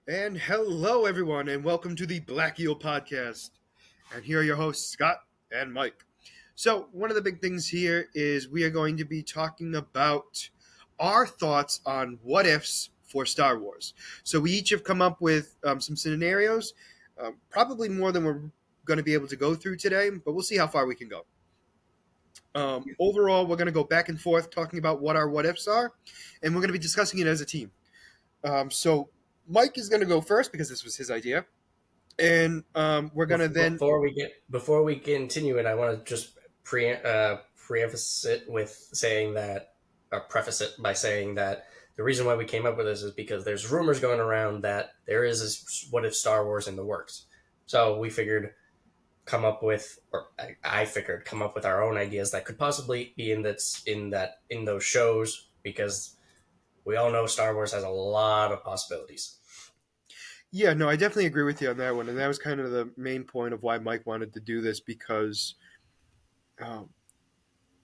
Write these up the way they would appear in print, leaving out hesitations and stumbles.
And hello, everyone, and welcome to the Black Eel Podcast. And here are your hosts, Scott and Mike. So, one of the big things here is we are going to be talking about our thoughts on what ifs for Star Wars. So, we each have come up with some scenarios, probably more than we're going to be able to go through today, but we'll see how far we can go. Overall, we're going to go back and forth talking about what our what ifs are, and we're going to be discussing it as a team. So Mike is going to go first because this was his idea, and we're going to then. Before we continue it, I want to just preface it with saying that, or preface it by saying that the reason why we came up with this is because there's rumors going around that there is this what if Star Wars in the works. So we figured I figured come up with our own ideas that could possibly be in those shows, because we all know Star Wars has a lot of possibilities. Yeah, no, I definitely agree with you on that one, and that was kind of the main point of why Mike wanted to do this because, um,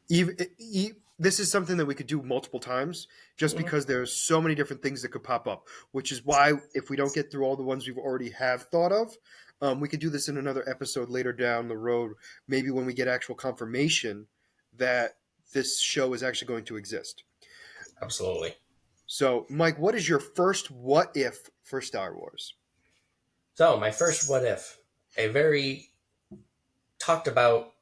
this is something that we could do multiple times, just Mhm. because there's so many different things that could pop up. Which is why, if we don't get through all the ones we've already have thought of, we could do this in another episode later down the road. Maybe when we get actual confirmation that this show is actually going to exist. Absolutely. So, Mike, what is your first what if for Star Wars? So my first what if, a very talked about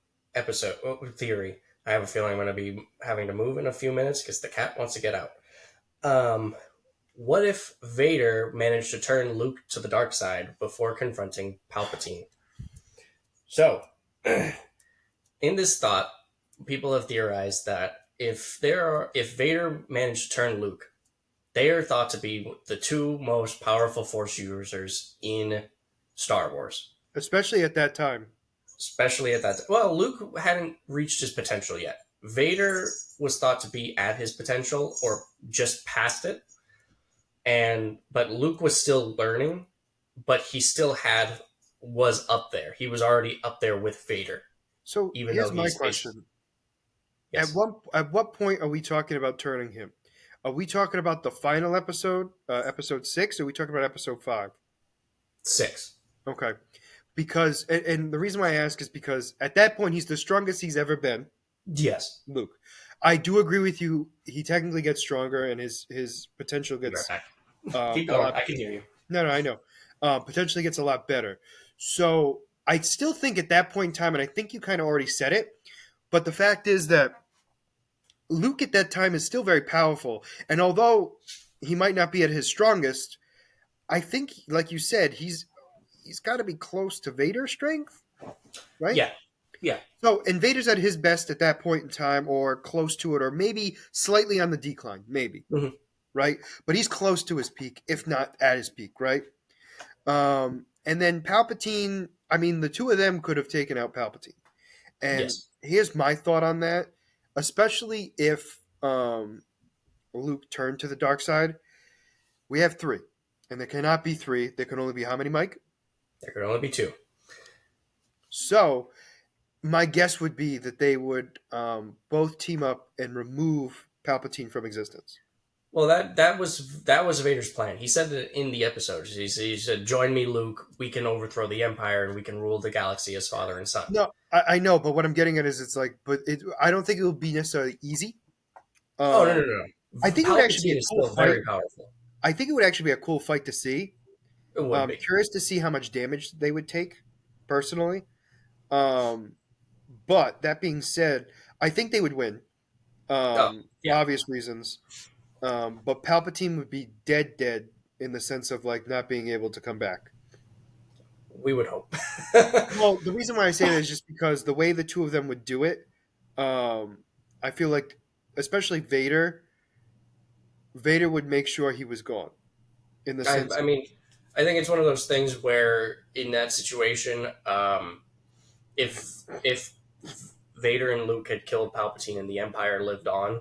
theory. I have a feeling I'm going to be having to move in a few minutes because the cat wants to get out. Um, what if Vader managed to turn Luke to the dark side before confronting Palpatine? So, in this thought, people have theorized that if Vader managed to turn Luke, they are thought to be the two most powerful Force users in Star Wars. Especially at that time. Especially at that time. Well, Luke hadn't reached his potential yet. Vader was thought to be at his potential or just past it, but Luke was still learning, but he still was up there. He was already up there with Vader, So even though here's my he's basically. question: Yes. at what point are we talking about turning him? Are we talking about the final episode, episode 6, or are we talking about episode 5? 6. Okay, because and the reason why I ask is because at that point he's the strongest he's ever been. Yes. Luke, I do agree with you. He technically gets stronger, and his potential Be right gets back. Keep a going. lot. I can hear you. No, I know. Potentially gets a lot better. So I still think at that point in time, and I think you kind of already said it, but the fact is that Luke at that time is still very powerful. And although he might not be at his strongest, I think, like you said, he's got to be close to Vader's strength, right? Yeah. Yeah. So, and Vader's at his best at that point in time, or close to it, or maybe slightly on the decline, maybe, Mhm. right? But he's close to his peak, if not at his peak, right? And then Palpatine, I mean, the two of them could have taken out Palpatine. And Yes. here's my thought on that, especially if Luke turned to the dark side. We have three, and there cannot be three. There can only be how many, Mike? There could only be two. So my guess would be that they would both team up and remove Palpatine from existence. Well, that was Vader's plan. He said it in the episode. He said, "Join me, Luke. We can overthrow the Empire, and we can rule the galaxy as father and son." No, I know, but what I'm getting at is it's like, I don't think it would be necessarily easy. Oh, no, no, Um, no, I no! think it would actually be Palpatine a is cool still fight. very powerful. I think it would actually be a cool fight to see. It would be. Curious to see how much damage they would take, personally. Um, but that being said, I think they would win. Oh, For yeah, obvious reasons. But Palpatine would be dead in the sense of like not being able to come back. we would hope. Well, the reason why I say that is just because the way the two of them would do it, um, I feel like, especially Vader would make sure he was gone in the sense I of mean, I think it's one of those things where, in that situation, if Vader and Luke had killed Palpatine and the Empire lived on,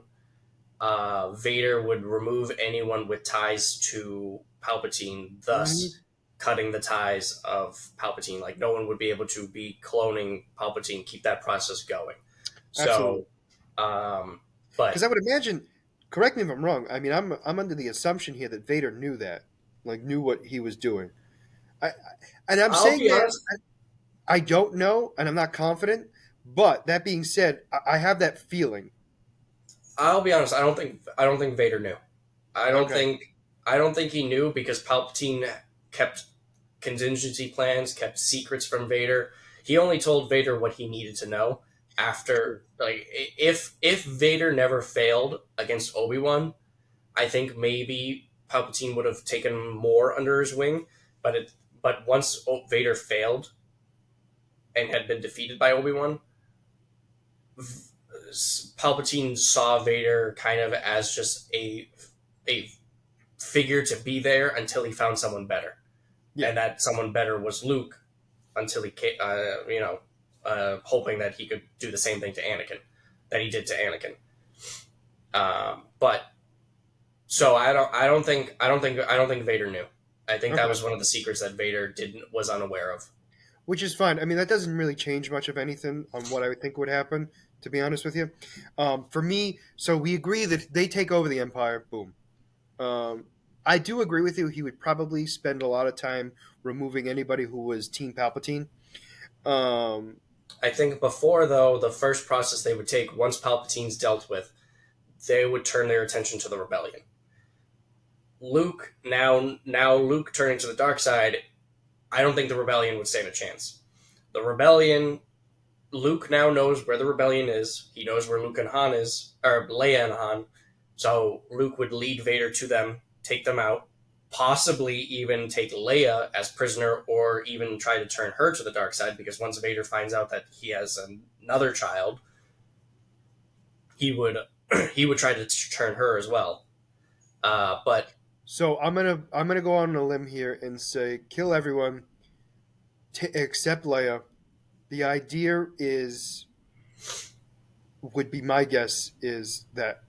Vader would remove anyone with ties to Palpatine, Mhm. thus cutting the ties of Palpatine. Like, no one would be able to be cloning Palpatine, keep that process going. Absolutely. So, Because but I would imagine, correct me if I'm wrong. I mean, I'm under the assumption here that Vader knew that. like knew what he was doing. I, and I'm I'll saying be that honest. I don't know, and I'm not confident. But that being said, I have that feeling. I'll be honest. I don't think Vader knew. I don't Okay. think. I don't think he knew because Palpatine kept contingency plans, kept secrets from Vader. He only told Vader what he needed to know after. Like, if Vader never failed against Obi-Wan, I think maybe Palpatine would have taken more under his wing. But once Vader failed and had been defeated by Obi-Wan, Palpatine saw Vader kind of as just a figure to be there until he found someone better, Yeah. and that someone better was Luke until he hoping that he could do the same thing to Anakin that he did to Anakin. But so I don't think Vader knew. I think that Okay. was one of the secrets that Vader didn't was unaware of. Which is fine. I mean, that doesn't really change much of anything on what I would think would happen. To be honest with you, for me, so we agree that they take over the Empire. Boom. Um, I do agree with you. He would probably spend a lot of time removing anybody who was Team Palpatine. Um, I think before though, the first process they would take once Palpatine's dealt with, they would turn their attention to the rebellion. Now Luke turning to the dark side, I don't think the rebellion would stand a chance. The rebellion, Luke now knows where the rebellion is. He knows where Luke and Han is, or Leia and Han. So Luke would lead Vader to them, take them out, possibly even take Leia as prisoner, or even try to turn her to the dark side. Because once Vader finds out that he has another child, he would he would try to turn her as well. But so I'm gonna go on a limb here and say kill everyone except Leia. The idea is would be my guess is that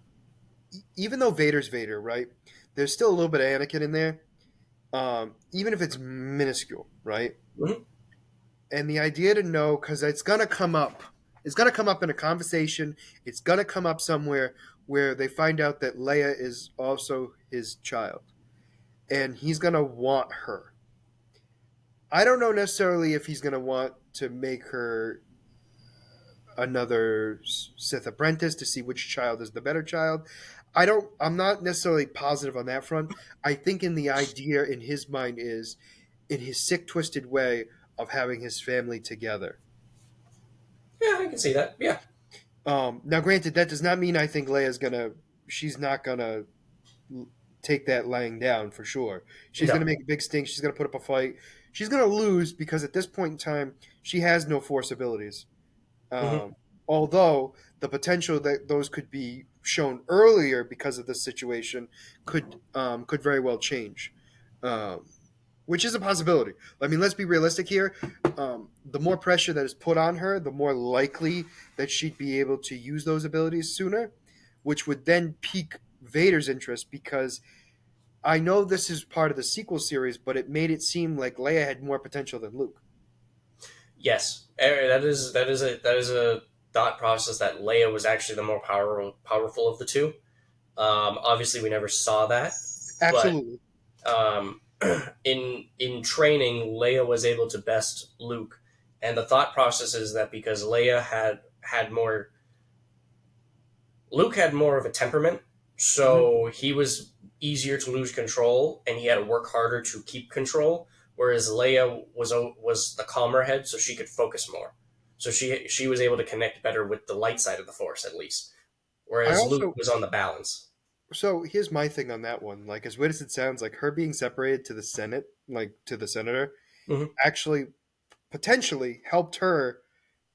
even though Vader's Vader, right? There's still a little bit of Anakin in there, even if it's minuscule, right? mhm, And the idea to know because it's gonna come up, it's gonna come up in a conversation. It's gonna come up somewhere where they find out that Leia is also his child, and he's gonna want her. I don't know necessarily if he's gonna want to make her another Sith apprentice to see which child is the better child. I'm not necessarily positive on that front. I think in the idea in his mind is in his sick twisted way of having his family together. yeah, I can see that. Yeah, Now granted that does not mean I think Leia's gonna she's not gonna take that laying down for sure. She's no, gonna make a big stink, she's gonna put up a fight. She's gonna lose because at this point in time she has no force abilities. hmm Um, although the potential that those could be shown earlier because of this situation could very well change, um, which is a possibility. I mean, let's be realistic here. The more pressure that is put on her, the more likely that she'd be able to use those abilities sooner, which would then pique Vader's interest because I know this is part of the sequel series, but it made it seem like Leia had more potential than Luke. yes, that is a thought process that Leia was actually the more powerful of the two. Obviously, we never saw that, but Absolutely. um, in training, Leia was able to best Luke, and the thought process is that because Leia had more, Luke had more of a temperament, Hmm. so he was easier to lose control, and he had to work harder to keep control. Whereas Leia was the calmer head, so she could focus more. So she was able to connect better with the light side of the Force, at least. I Whereas Luke also was on the balance. So here's my thing on that one. Like as weird as it sounds, like her being separated to the Senate, like to the senator, Hmm actually potentially helped her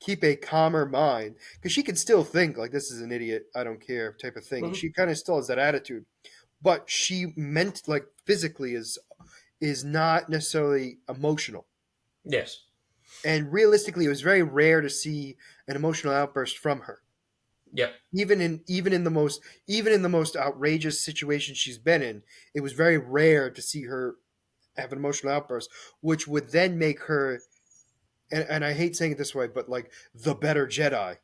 keep a calmer mind because she could still think like this is an idiot, I don't care type of thing. hmm She kind of still has that attitude, but she meant like physically is not necessarily emotional. Yes. And realistically, it was very rare to see an emotional outburst from her. Yep. Even in the most outrageous situation she's been in, it was very rare to see her have an emotional outburst, which would then make her and I hate saying it this way, but like the better Jedi.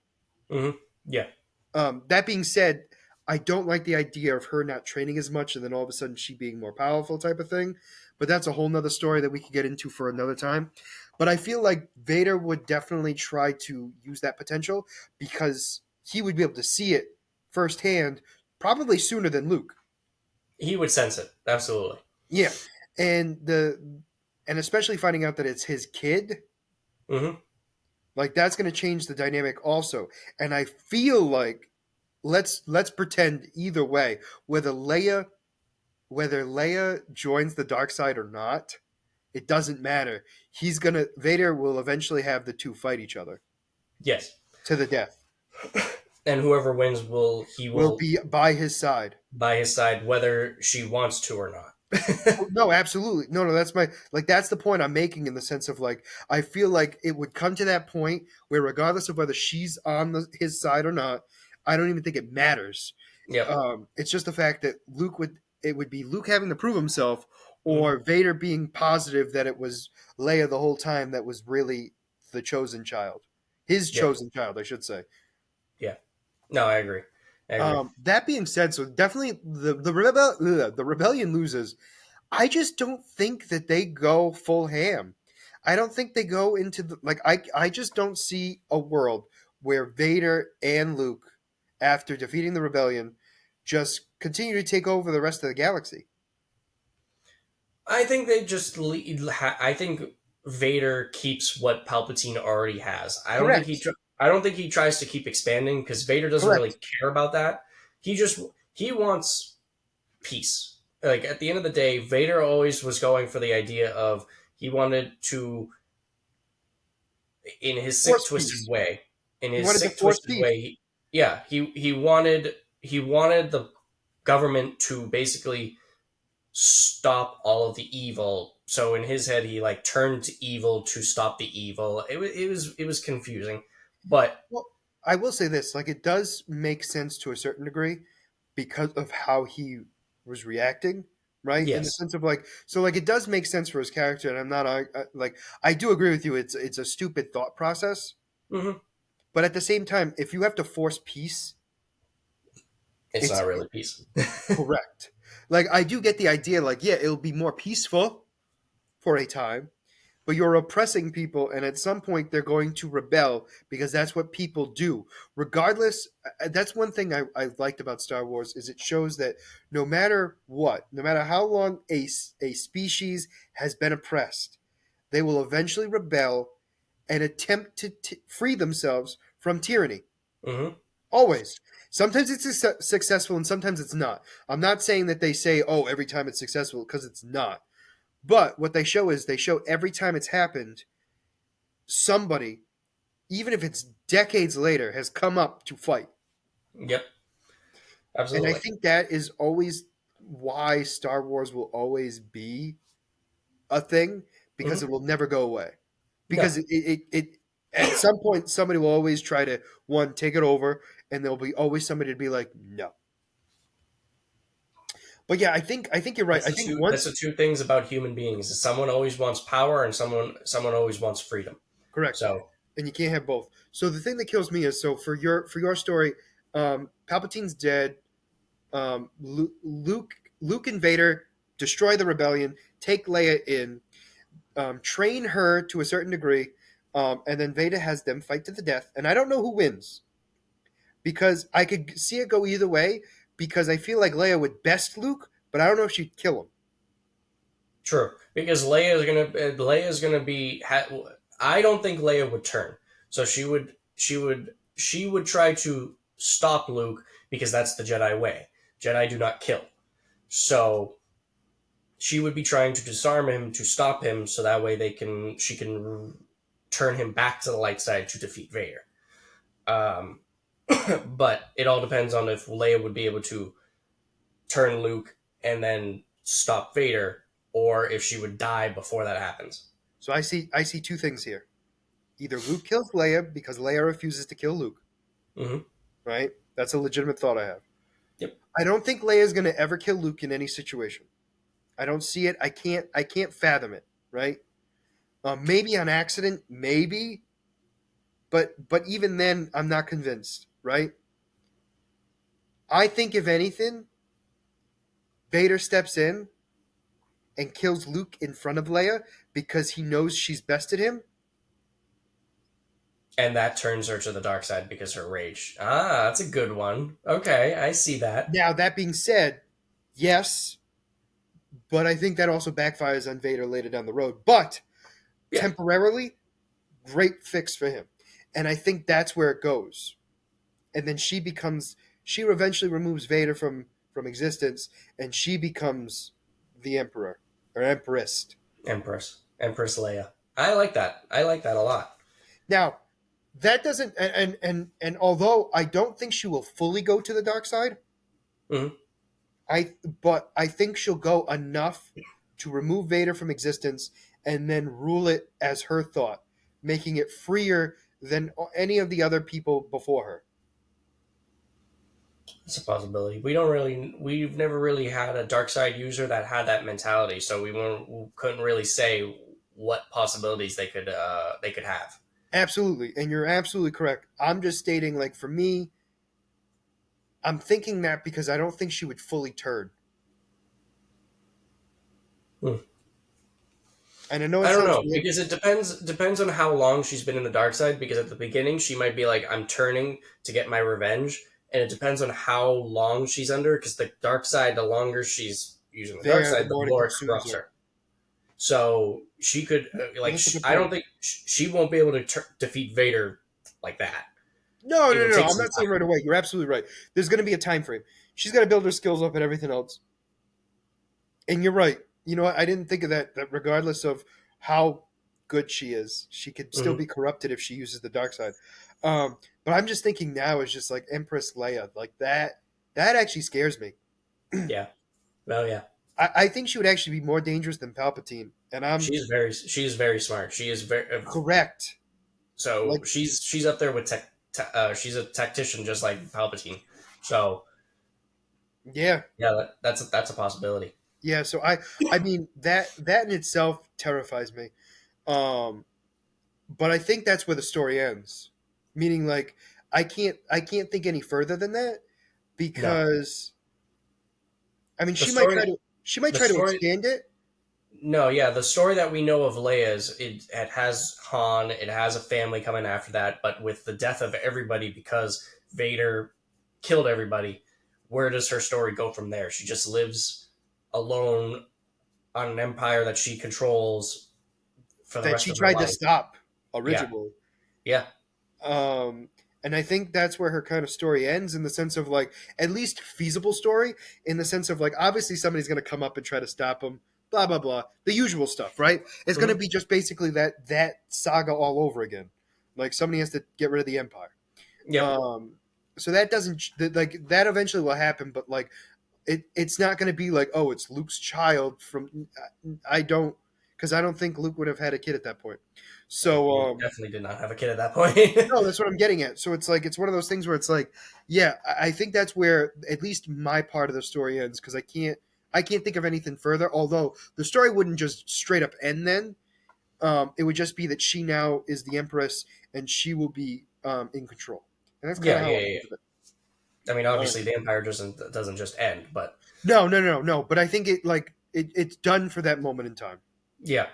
hmm Yeah. That being said, I don't like the idea of her not training as much and then all of a sudden she being more powerful type of thing. But that's a whole nother story that we could get into for another time. But I feel like Vader would definitely try to use that potential because he would be able to see it firsthand, probably sooner than Luke. He would sense it, absolutely. Yeah. And especially finding out that it's his kid, Hmm. like that's going to change the dynamic also. And I feel like let's pretend either way, whether Leia joins the dark side or not, it doesn't matter. Vader will eventually have the two fight each other Yes, to the death. and whoever wins Will be by his side. by his side, whether she wants to or not. No, absolutely. No, that's that's the point I'm making in the sense of like I feel like it would come to that point where regardless of whether she's on his side or not, I don't even think it matters. Yep. It's just the fact that it would be Luke having to prove himself, Hmm. or Vader being positive that it was Leia the whole time that was really the chosen child, his Yep. chosen child, I should say. Yeah. No, I agree. I agree. That being said, so definitely the rebellion loses. I just don't think that they go full ham. I don't think they go into I just don't see a world where Vader and Luke, after defeating the rebellion, just continue to take over the rest of the galaxy. I think they just. I think Vader keeps what Palpatine already has. I don't think he. Correct. I don't think he tries to keep expanding because Vader doesn't really Correct. care about that. He wants peace. Like at the end of the day, Vader always was going for the idea of he wanted to, in his sick Force twisted peace. way, in He his wanted to sick force twisted peace. way, he wanted the government to basically stop all of the evil. So in his head, he like turned to evil to stop the evil. It was confusing, but Well, I will say this: like, it does make sense to a certain degree because of how he was reacting, right? In the yes. sense of like, so like, it does make sense for his character, and I'm not like, I do agree with you. It's a stupid thought process, Hmm. but at the same time, if you have to force peace, It's it's not really peace. correct. Like, I do get the idea. Like, yeah, it'll be more peaceful for a time, but you're oppressing people, and at some point they're going to rebel because that's what people do regardless. That's one thing I liked about Star Wars is it shows that no matter what, no matter how long a species has been oppressed, they will eventually rebel and attempt to free themselves from tyranny. Hmm. Always. Sometimes it's successful and sometimes it's not. I'm not saying that they say, oh, every time it's successful, because it's not. But what they show is they show every time it's happened, somebody, even if it's decades later, has come up to fight. Yep, And I absolutely. think that is always why Star Wars will always be a thing because Hmm. it will never go away. No, Because it at some point somebody will always try to one take it over, and there'll be always somebody to be like no. But yeah, I think you're right. that's I the think two. That's once the two things about human beings: is someone always wants power, and someone always wants freedom. correct, So, and you can't have both. So the thing that kills me is so for your story, Palpatine's dead. Luke and Vader destroy the rebellion, take Leia in, train her to a certain degree, and then Vader has them fight to the death. And I don't know who wins because I could see it go either way. Because I feel like Leia would best Luke, but I don't know if she'd kill him. true, because Leia is gonna be. I don't think Leia would turn. So she would try to stop Luke because that's the Jedi way. Jedi do not kill. So she would be trying to disarm him to stop him, so that way she can turn him back to the light side to defeat Vader. Um, but it all depends on if Leia would be able to turn Luke and then stop Vader, or if she would die before that happens. So I see two things here. Either Luke kills Leia because Leia refuses to kill Luke, Hmm. right? That's a legitimate thought I have. Yep. I don't think Leia is going to ever kill Luke in any situation. I don't see it. I can't fathom it. Right? Maybe on accident, maybe, , but even then, I'm not convinced. Right? I think if anything, Vader steps in and kills Luke in front of Leia because he knows she's bested him. And that turns her to the dark side because her rage. Ah, that's a good one. Okay, I see that. Now, that being said, yes, but I think that also backfires on Vader later down the road. But Yeah, temporarily, great fix for him. And I think that's where it goes. And then she eventually removes Vader from existence, and she becomes the Emperor or Empress. Empress Leia. I like that. I like that a lot. Now, that doesn't and although I don't think she will fully go to the dark side, Hmm. I think she'll go enough to remove Vader from existence and then rule it as her thought, making it freer than any of the other people before her. It's a possibility. We've never really had a dark side user that had that mentality, so we couldn't really say what possibilities they could have. Absolutely, and you're absolutely correct. I'm just stating, like, for me, I'm thinking that because I don't think she would fully turn. Hmm. And I know it I don't sounds know weird. because it depends on how long she's been in the dark side. Because at the beginning she might be like, "I'm turning to get my revenge," and it depends on how long she's under. Because the dark side, the longer she's using the dark There, the side, the more it more it consumes corrupts her. her. So she could Well, that's a good I point. don't think she won't be able to defeat Vader like that. No, It no, would no, no. take I'm some not saying right time. away. You're absolutely right. There's going to be a time frame. She's got to build her skills up and everything else. And you're right. You know what? I didn't think of that. That regardless of how good she is, she could still Hmm. be corrupted if she uses the dark side. But I'm just thinking now is just like Empress Leia, like that. That actually scares me. Yeah. Well, yeah. I think she would actually be more dangerous than Palpatine, and I'm She's very smart. She is very correct. so Like, she's up there with she's a tactician just like Palpatine. So yeah, yeah, that's a possibility. yeah. So I mean that in itself terrifies me. Um, but I think that's where the story ends. Meaning, like, I can't think any further than that No, because I mean the story she might the try to story expand it. no, yeah, the story that we know of Leia is it has Han, it has a family coming after that, but with the death of everybody because Vader killed everybody, where does her story go from there? She just lives alone on an empire that she controls for the That rest she of her tried to life. stop Yeah, originally. yeah, Um, and I think that's where her kind of story ends in the sense of like at least feasible story in the sense of like obviously somebody's going to come up and try to stop him, blah blah blah, the usual stuff, right? It's going to hmm, be just basically that saga all over again. Like somebody has to get rid of the empire. yep, Um, so that doesn't like that eventually will happen, but like it's not going to be like oh it's Luke's child from I don't because I don't think Luke would have had a kid at that point. So Luke definitely did not have a kid at that point. no, that's what I'm getting at. So it's like it's one of those things where it's like, yeah, I think that's where at least my part of the story ends because I can't think of anything further. Although the story wouldn't just straight up end then. It would just be that she now is the empress and she will be in control, and that's kind Yeah, of how yeah, I yeah. think of it. I mean, Uh, obviously, the Empire doesn't just end, but no, no, no, no. But I think it's done for that moment in time. yeah,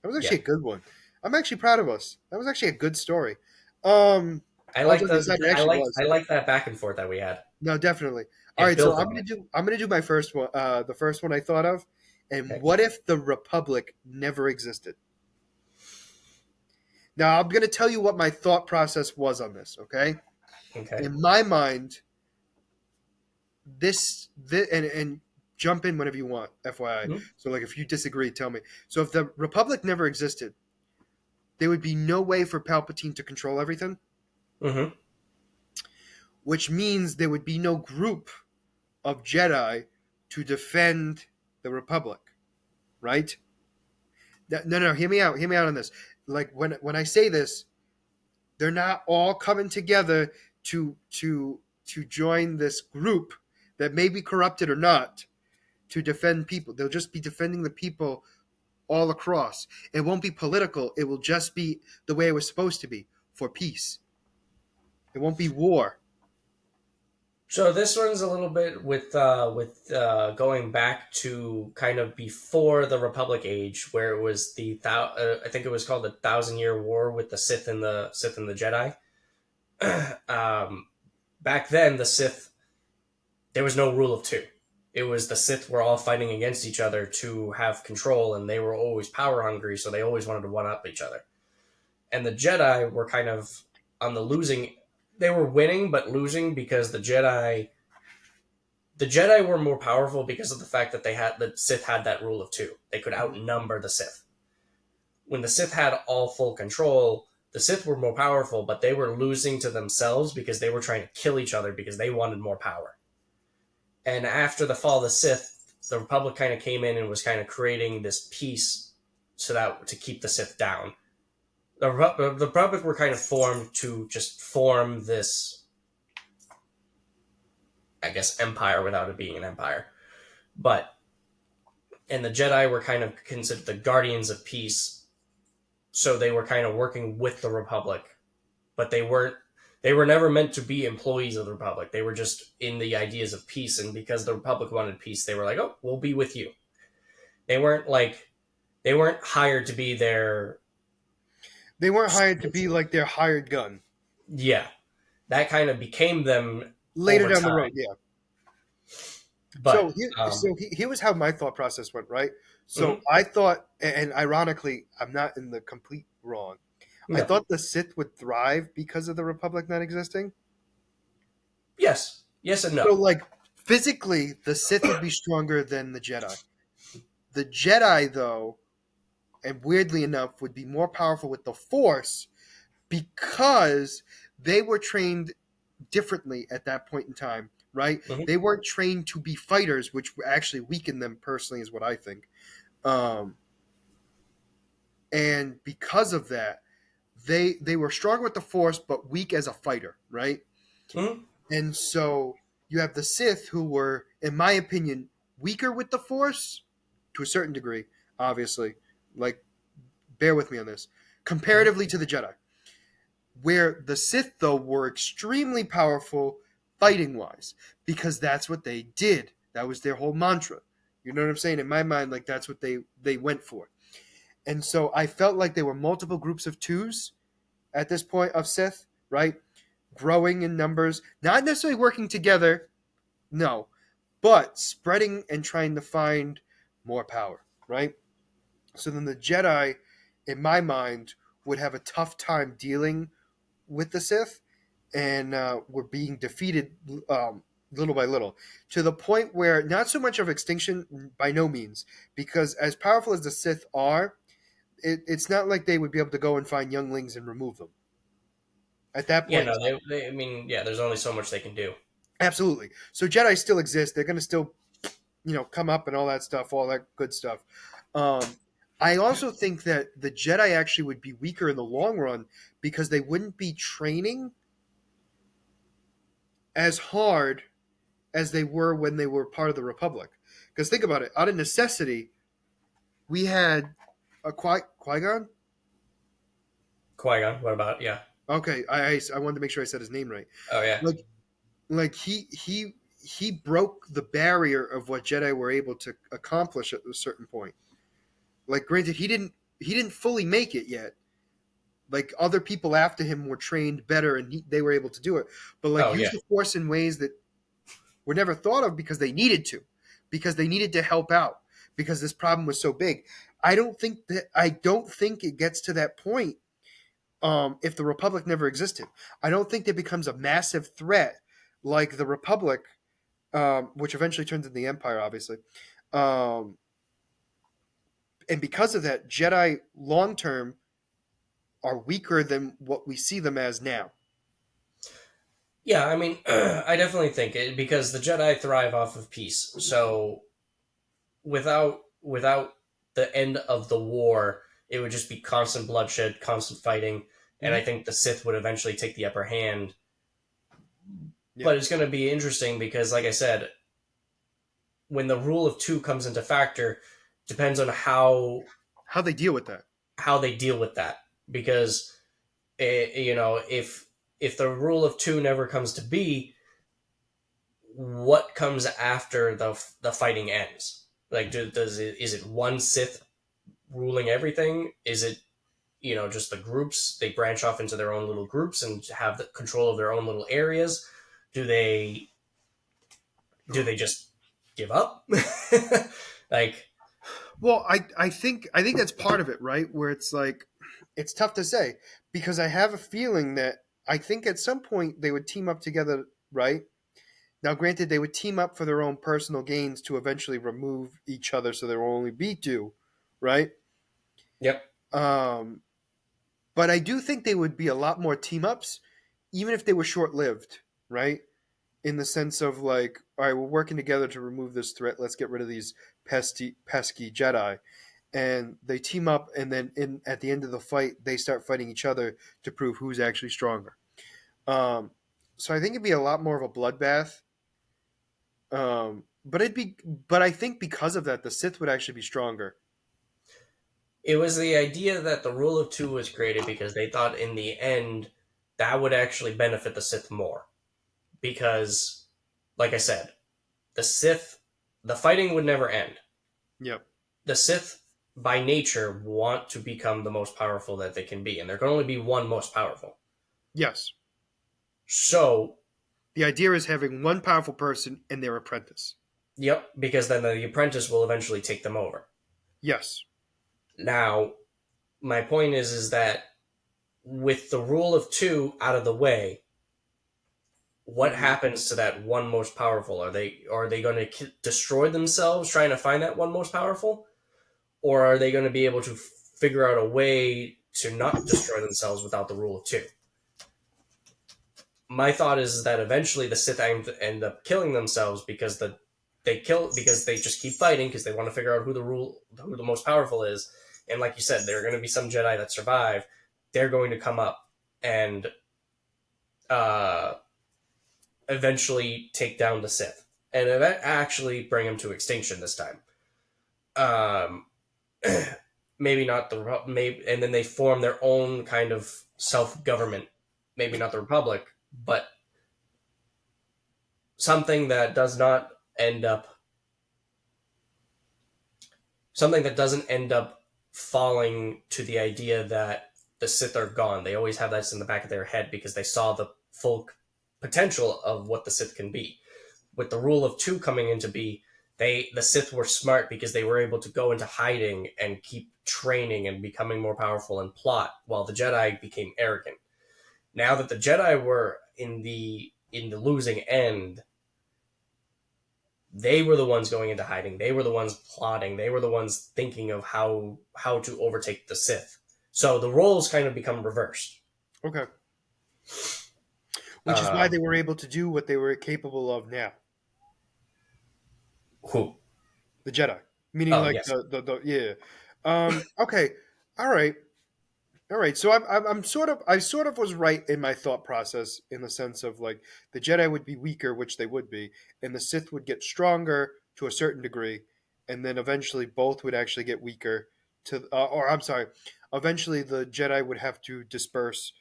That was yeah. actually a good one. I'm actually proud of us. That was actually a good story. Um, all jokes aside, it actually was. I like that back and forth that we had. No, definitely. All It right, so built on it. I'm gonna do my first one. The first one I thought of, and Okay, what if the Republic never existed? Now I'm gonna tell you what my thought process was on this. Okay, okay. in my mind, this and jump in whenever you want. FYI. Mm-hmm. So like if you disagree, tell me. So if the Republic never existed, there would be no way for Palpatine to control everything, Mm-hmm. which means there would be no group of Jedi to defend the Republic, right? No, no, hear me out. Hear me out on this. Like when I say this, they're not all coming together to join this group that may be corrupted or not to defend people. They'll just be defending the people all across. It won't be political. It will just be the way it was supposed to be for peace. It won't be war. So this one's a little bit with going back to kind of before the Republic age, where it was I think it was called the Thousand Year War with the Sith and the Jedi. um, Back then, the Sith, there was no rule of two. It was the Sith were all fighting against each other to have control, and they were always power hungry, so they always wanted to one up each other. And the Jedi were kind of on the losing. They were winning, but losing because the Jedi were more powerful because of the fact that the Sith had that rule of two. They could outnumber the Sith. When the Sith had all full control, the Sith were more powerful, but they were losing to themselves because they were trying to kill each other because they wanted more power. And after the fall of the Sith, the Republic kind of came in and was kind of creating this peace so that to keep the Sith down. The Republic were kind of formed to just form this, I guess, empire without it being an empire. But and the Jedi were kind of considered the guardians of peace, so they were kind of working with the Republic, but they weren't. They were never meant to be employees of the Republic. They were just in the ideas of peace, and because the Republic wanted peace, they were like, "Oh, we'll be with you." They weren't like they weren't hired to be their They weren't hired to be like their hired gun. yeah. That kind of became them Later over down the road, time, yeah. So but here was how my thought process went, right? So mhm, I thought, and ironically, I'm not in the complete wrong. I no, thought the Sith would thrive because of the Republic not existing. yes, yes, and So, no. like, physically, the Sith would be stronger than the Jedi. The Jedi, though, and weirdly enough, would be more powerful with the Force because they were trained differently at that point in time, right? Mhm. They weren't trained to be fighters, which actually weakened them personally, is what I think. Um, and because of that, they were strong with the Force, but weak as a fighter, right? Mhm. And so you have the Sith, who were, in my opinion, weaker with the Force to a certain degree, obviously. Like, bear with me on this. Mhm. Comparatively to the Jedi, where the Sith, though, were extremely powerful fighting wise, because that's what they did. That was their whole mantra. You know what I'm saying? In my mind, like, that's what they went for. And so I felt like there were multiple groups of twos at this point of Sith, right? Growing in numbers, not necessarily working together, no, but spreading and trying to find more power, right? So then the Jedi, in my mind, would have a tough time dealing with the Sith, and were being defeated little by little, to the point where not so much of extinction, by no means, because as powerful as the Sith are, it's not like they would be able to go and find younglings and remove them at that Yeah, point in no, time. I mean, yeah, there's only so much they can do. Absolutely. So Jedi still exist. They're going to still, come up and all that stuff, all that good stuff. Um, I also think that the Jedi actually would be weaker in the long run because they wouldn't be training as hard as they were when they were part of the Republic. Because think about it, out of necessity, we had a Qui Gon. Qui Gon, what about? Yeah. Okay, I wanted to make sure I said his name right. Oh yeah. Like like he broke the barrier of what Jedi were able to accomplish at a certain point. Like, granted, he didn't fully make it yet. Like, other people after him were trained better, and they were able to do it. But like, Oh use yeah. the Force in ways that were never thought of because they needed to help out, because this problem was so big. I don't think it gets to that point if the Republic never existed. I don't think it becomes a massive threat like the Republic, which eventually turns into the Empire, obviously. Um, and because of that, Jedi long term are weaker than what we see them as now. Yeah, I mean, I definitely think it because the Jedi thrive off of peace. So without the end of the war, it would just be constant bloodshed, constant fighting, and I Mhm. think the Sith would eventually take the upper hand. Yeah. But it's going to be interesting because, like I said, when the rule of two comes into factor, depends on How they deal with that. how they deal with that. Because you know, if the rule of two never comes to be, what comes after the fighting ends? Like, is it one Sith ruling everything? Is it, just the groups? They branch off into their own little groups and have the control of their own little areas. Do they just give up? Like, Well, I think that's part of it, right? Where it's like it's tough to say because I have a feeling that I think at some point they would team up together, right? Now, granted, they would team up for their own personal gains to eventually remove each other, so there will only be two, right? yep, Um, but I do think they would be a lot more team ups, even if they were short lived, right? In the sense of like, all right, we're working together to remove this threat. Let's get rid of these pesky Jedi, and they team up, and then at the end of the fight, they start fighting each other to prove who's actually stronger. Um, so I think it'd be a lot more of a bloodbath. But I think because of that, the Sith would actually be stronger. it was the idea that the rule of two was created because they thought in the end that would actually benefit the Sith more. Because, like I said, the Sith, the fighting would never end. Yep. The Sith, by nature, want to become the most powerful that they can be, and there can only be one most powerful. Yes. So, The idea is having one powerful person and their apprentice. yep, because then the apprentice will eventually take them over. Yes. Now, my point is that with the rule of two out of the way, what Mhm. happens to that one most powerful? Are they going to destroy themselves trying to find that one most powerful, or are they going to be able to figure out a way to not destroy themselves without the rule of two? My thought is that eventually the Sith end up killing themselves because because they just keep fighting because they want to figure out who the most powerful is. And like you said, there are going to be some Jedi that survive. They're going to come up and uh, eventually take down the Sith and actually bring them to extinction this time. Um, maybe not the maybe, and then they form their own kind of self government. Maybe not the Republic, but something that does not end up something that doesn't end up falling to the idea that the Sith are gone. They always have that in the back of their head because they saw the full potential of what the Sith can be. With the rule of two coming into be, the Sith were smart because they were able to go into hiding and keep training and becoming more powerful and plot, while the Jedi became arrogant. Now that the Jedi were in the losing end, they were the ones going into hiding. They were the ones plotting. They were the ones thinking of how to overtake the Sith. So the roles kind of become reversed. Okay. Which is why Uh, they were able to do what they were capable of now. who? The Jedi, meaning Oh like yes. the yeah. Okay. All right. All right. So I'm I sort of was right in my thought process in the sense of like the Jedi would be weaker, which they would be, and the Sith would get stronger to a certain degree, and then eventually both would actually get weaker. Or I'm sorry, eventually the Jedi would have to disperse,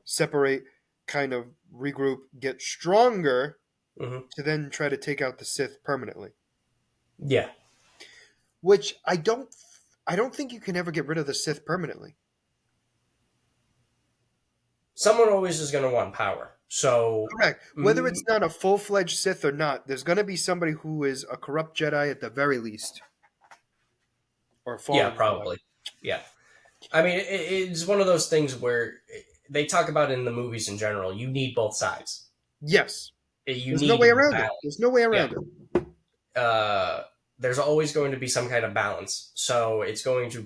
separate, kind of regroup, get stronger Hmm. to then try to take out the Sith permanently. Yeah. Which I don't think you can ever get rid of the Sith permanently. Someone always is going to want power. So, Correct. Whether mm, it's not a full-fledged Sith or not, there's going to be somebody who is a corrupt Jedi at the very least, or a yeah, fallen Jedi. probably. Yeah. I mean, it's one of those things where they talk about in the movies in general. You need both sides. Yes. You There's no way need around it. There's balance. no way Yeah. around it. There's always going to be some kind of balance. So it's going to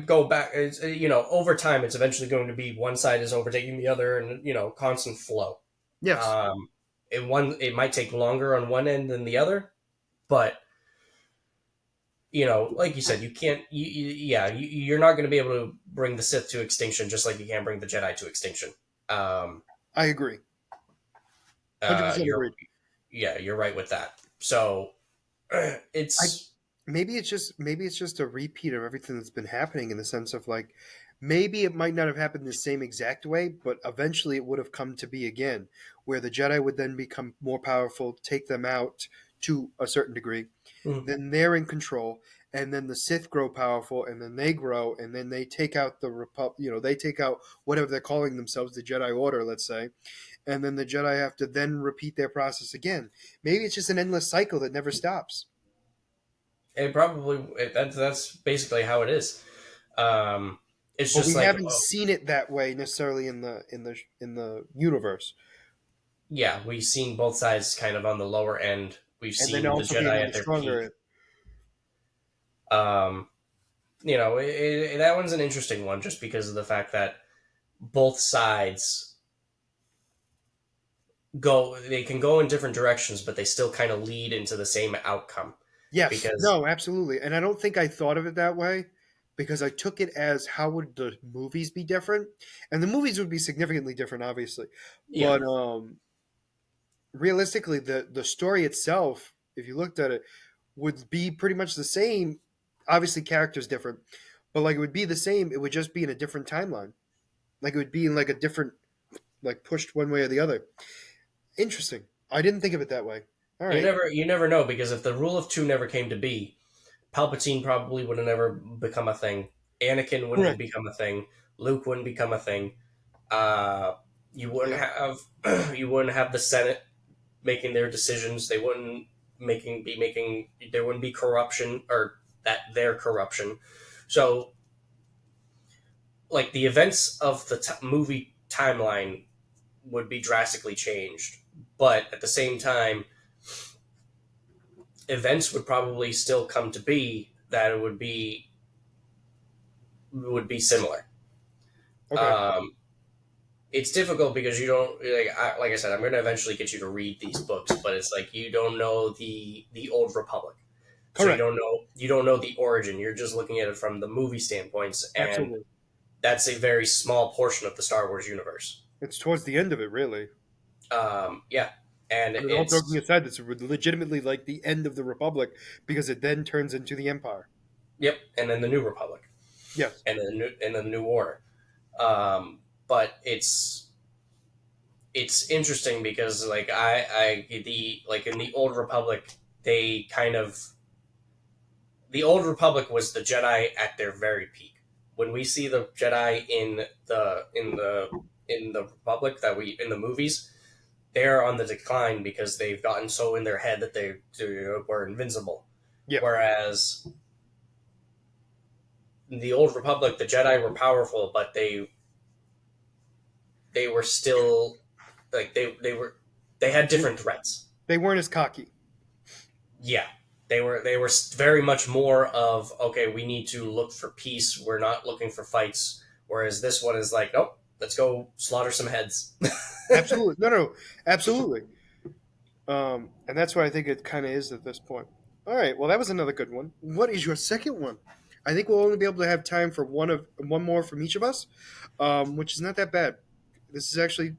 go back. Over time, it's eventually going to be one side is overtaking the other, and constant flow. Yes. Um, it might take longer on one end than the other, but like you said, you can't. You're not going to be able to bring the Sith to extinction, just like you can bring the Jedi to extinction. Um, I agree. 100% you're agreed. yeah, you're right with that. So I it's maybe it's just a repeat of everything that's been happening in the sense of like maybe it might not have happened the same exact way, but eventually it would have come to be again, where the Jedi would then become more powerful, take them out to a certain degree. Mhm. Then they're in control, and then the Sith grow powerful, and then they grow, and then they take out they take out whatever they're calling themselves, the Jedi Order, let's say, and then the Jedi have to then repeat their process again. Maybe it's just an endless cycle that never stops. That's basically how it is. Um, it's But just we like, haven't seen it that way necessarily in the universe, yeah, we've seen both sides kind of on the lower end. We've and then seen the also being Jedi on at the their peak. stronger. Um, that one's an interesting one just because of the fact that both sides they can go in different directions, but they still kind of lead into the same outcome. Yes, Because no, absolutely, and I don't think I thought of it that way because I took it as how would the movies be different, and the movies would be significantly different, obviously, yeah, but realistically, the story itself, if you looked at it, would be pretty much the same. Obviously, characters different, but like it would be the same. It would just be in a different timeline. Like it would be in like a different, like pushed one way or the other. Interesting. I didn't think of it that way. All right. you never know because if the rule of two never came to be, Palpatine probably would have never become a thing. Anakin wouldn't have Correct. become a thing. Luke wouldn't become a thing. Uh, you wouldn't Yeah. have you wouldn't have the Senate making their decisions. They wouldn't making there wouldn't be corruption or that their corruption. So like the events of the movie timeline would be drastically changed, but at the same time, events would probably still come to be that it would be similar. Okay. Um, it's difficult because you don't like I said, I'm going to eventually get you to read these books, but it's like you don't know the old Republic, so Correct. you don't know the origin. You're just looking at it from the movie standpoints, and Absolutely. that's a very small portion of the Star Wars universe. It's towards the end of it, really. Yeah, and I mean, all joking it's aside, it's legitimately like the end of the Republic because it then turns into the Empire. yep, and then the New Republic, Yes. and then the New Order. But it's interesting because like I the like in the old Republic they kind of the old Republic was the Jedi at their very peak. When we see the Jedi in the Republic that we in the movies, they're on the decline because they've gotten so in their head that they were invincible. Yeah. Whereas in the old Republic, the Jedi were powerful, but they were still like they had different threats. They weren't as cocky. Yeah, they were very much more of okay, we need to look for peace. We're not looking for fights. Whereas this one is like, nope, let's go slaughter some heads. Absolutely. No, no, absolutely. And that's what I think it kind of is at this point. All right. Well, that was another good one. What is your second one? I think we'll only be able to have time for one more from each of us, which is not that bad. This is actually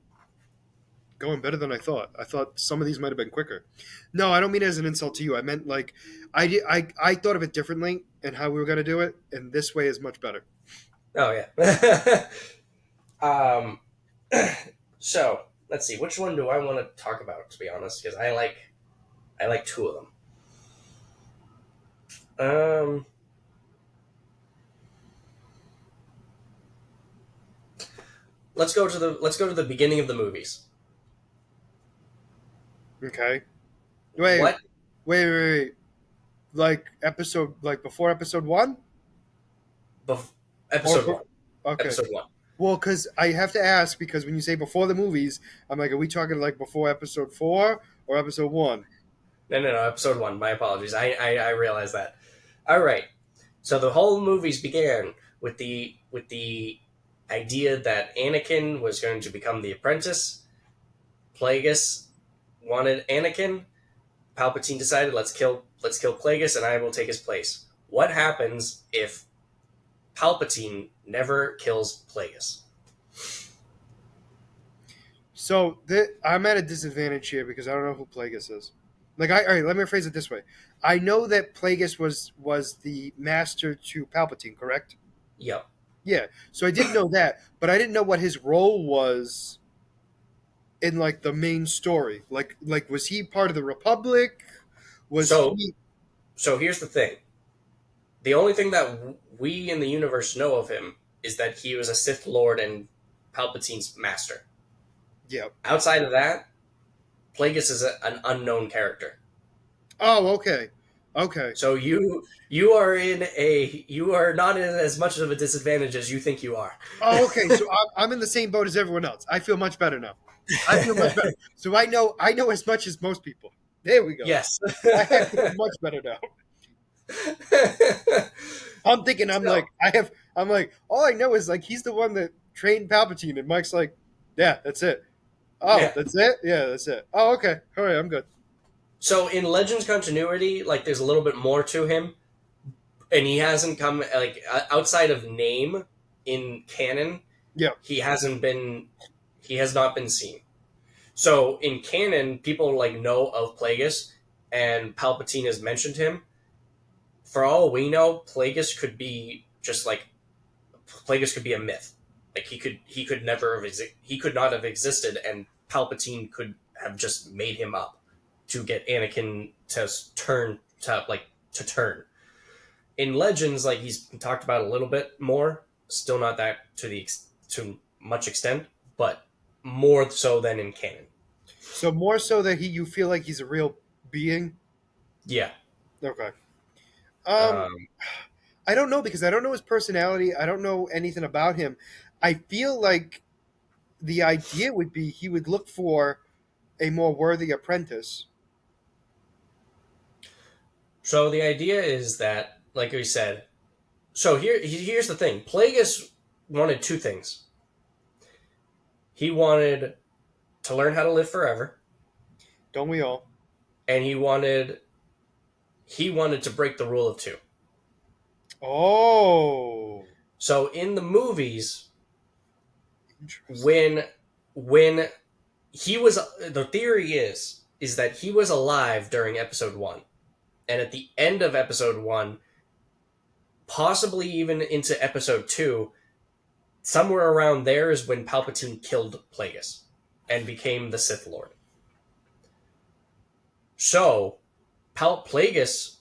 going better than I thought. I thought some of these might have been quicker. No, I don't mean it as an insult to you. I meant like I thought of it differently and how we were going to do it, and this way is much better. Oh yeah. um, so let's see, which one do I want to talk about? To be honest, because I like two of them. Um, let's go to the beginning of the movies. Okay. Wait, What wait. Like episode, like before episode one, bef- or episode one? okay. Episode one. Well, because I have to ask because when you say before the movies, I'm like, are we talking like before episode four or episode one? No. Episode one. My apologies. I realize that. All right. So the whole movies began with the idea that Anakin was going to become the apprentice. Plagueis wanted Anakin. Palpatine decided let's kill Plagueis and I will take his place. What happens if Palpatine never kills Plagueis? So I'm at a disadvantage here because I don't know who Plagueis is. Like, all right, let me rephrase it this way. I know that Plagueis was the master to Palpatine, correct? Yep. Yeah, so I did know that, but I didn't know what his role was in like the main story. Like was he part of the Republic? Was So, he? so here's the thing: the only thing that we in the universe know of him is that he was a Sith Lord and Palpatine's master. Yeah. Outside of that, Plagueis is an unknown character. Oh, okay, okay. So you are not in as much of a disadvantage as you think you are. Oh, okay. So I'm in the same boat as everyone else. I feel much better now. I feel much better. So I know as much as most people. There we go. Yes. I feel much better now. I'm thinking So, I'm like all I know is like he's the one that trained Palpatine, and Mike's like, yeah, that's it. Oh, yeah. that's it. Yeah, that's it. Oh, okay. All right, I'm good. So in Legends continuity, like there's a little bit more to him, and he hasn't come like outside of name in canon. Yeah. He hasn't been. He has not been seen. So in canon, people like know of Plagueis, and Palpatine has mentioned him. For all we know, Plagueis could be a myth. Like he could never have he could not have existed, and Palpatine could have just made him up to get Anakin to turn. In Legends, like he's talked about a little bit more, still not that to much extent, but more so than in canon. So more so that you feel like he's a real being. Yeah. Okay. Um, Um, I don't know because I don't know his personality. I don't know anything about him. I feel like the idea would be he would look for a more worthy apprentice. so the idea is that, like we said, so here's the thing: Plagueis wanted two things. He wanted to learn how to live forever, Don't we all? and he wanted to break the rule of two. Oh, So in the movies, interesting. when he was the theory is that he was alive during episode 1, and at the end of episode 1, possibly even into episode 2, somewhere around there is when Palpatine killed Plagueis and became the Sith Lord. So Plagueis,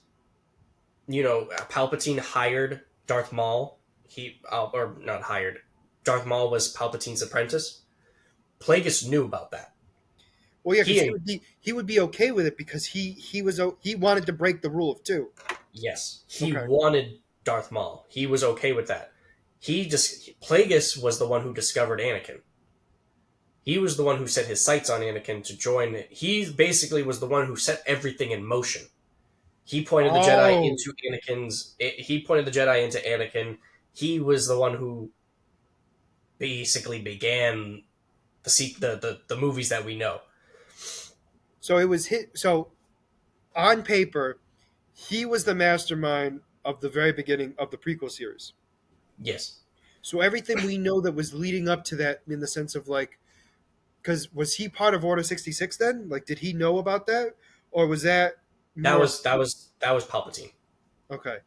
Palpatine hired Darth Maul. Or not hired. Darth Maul was Palpatine's apprentice. Plagueis knew about that. Well, yeah, because He he would be okay with it because he wanted to break the rule of two. Yes, he Okay. wanted Darth Maul. He was okay with that. Plagueis was the one who discovered Anakin. He was the one who set his sights on Anakin to join. He basically was the one who set everything in motion. He pointed the Jedi Oh, into Anakin's. He pointed the Jedi into Anakin. He was the one who basically began the movies that we know. so it was hit. So on paper, he was the mastermind of the very beginning of the prequel series. Yes, So everything we know that was leading up to that, in the sense of like, because was he part of Order 66 then? Like, did he know about that, or was that that more? was that was that was Palpatine. Okay.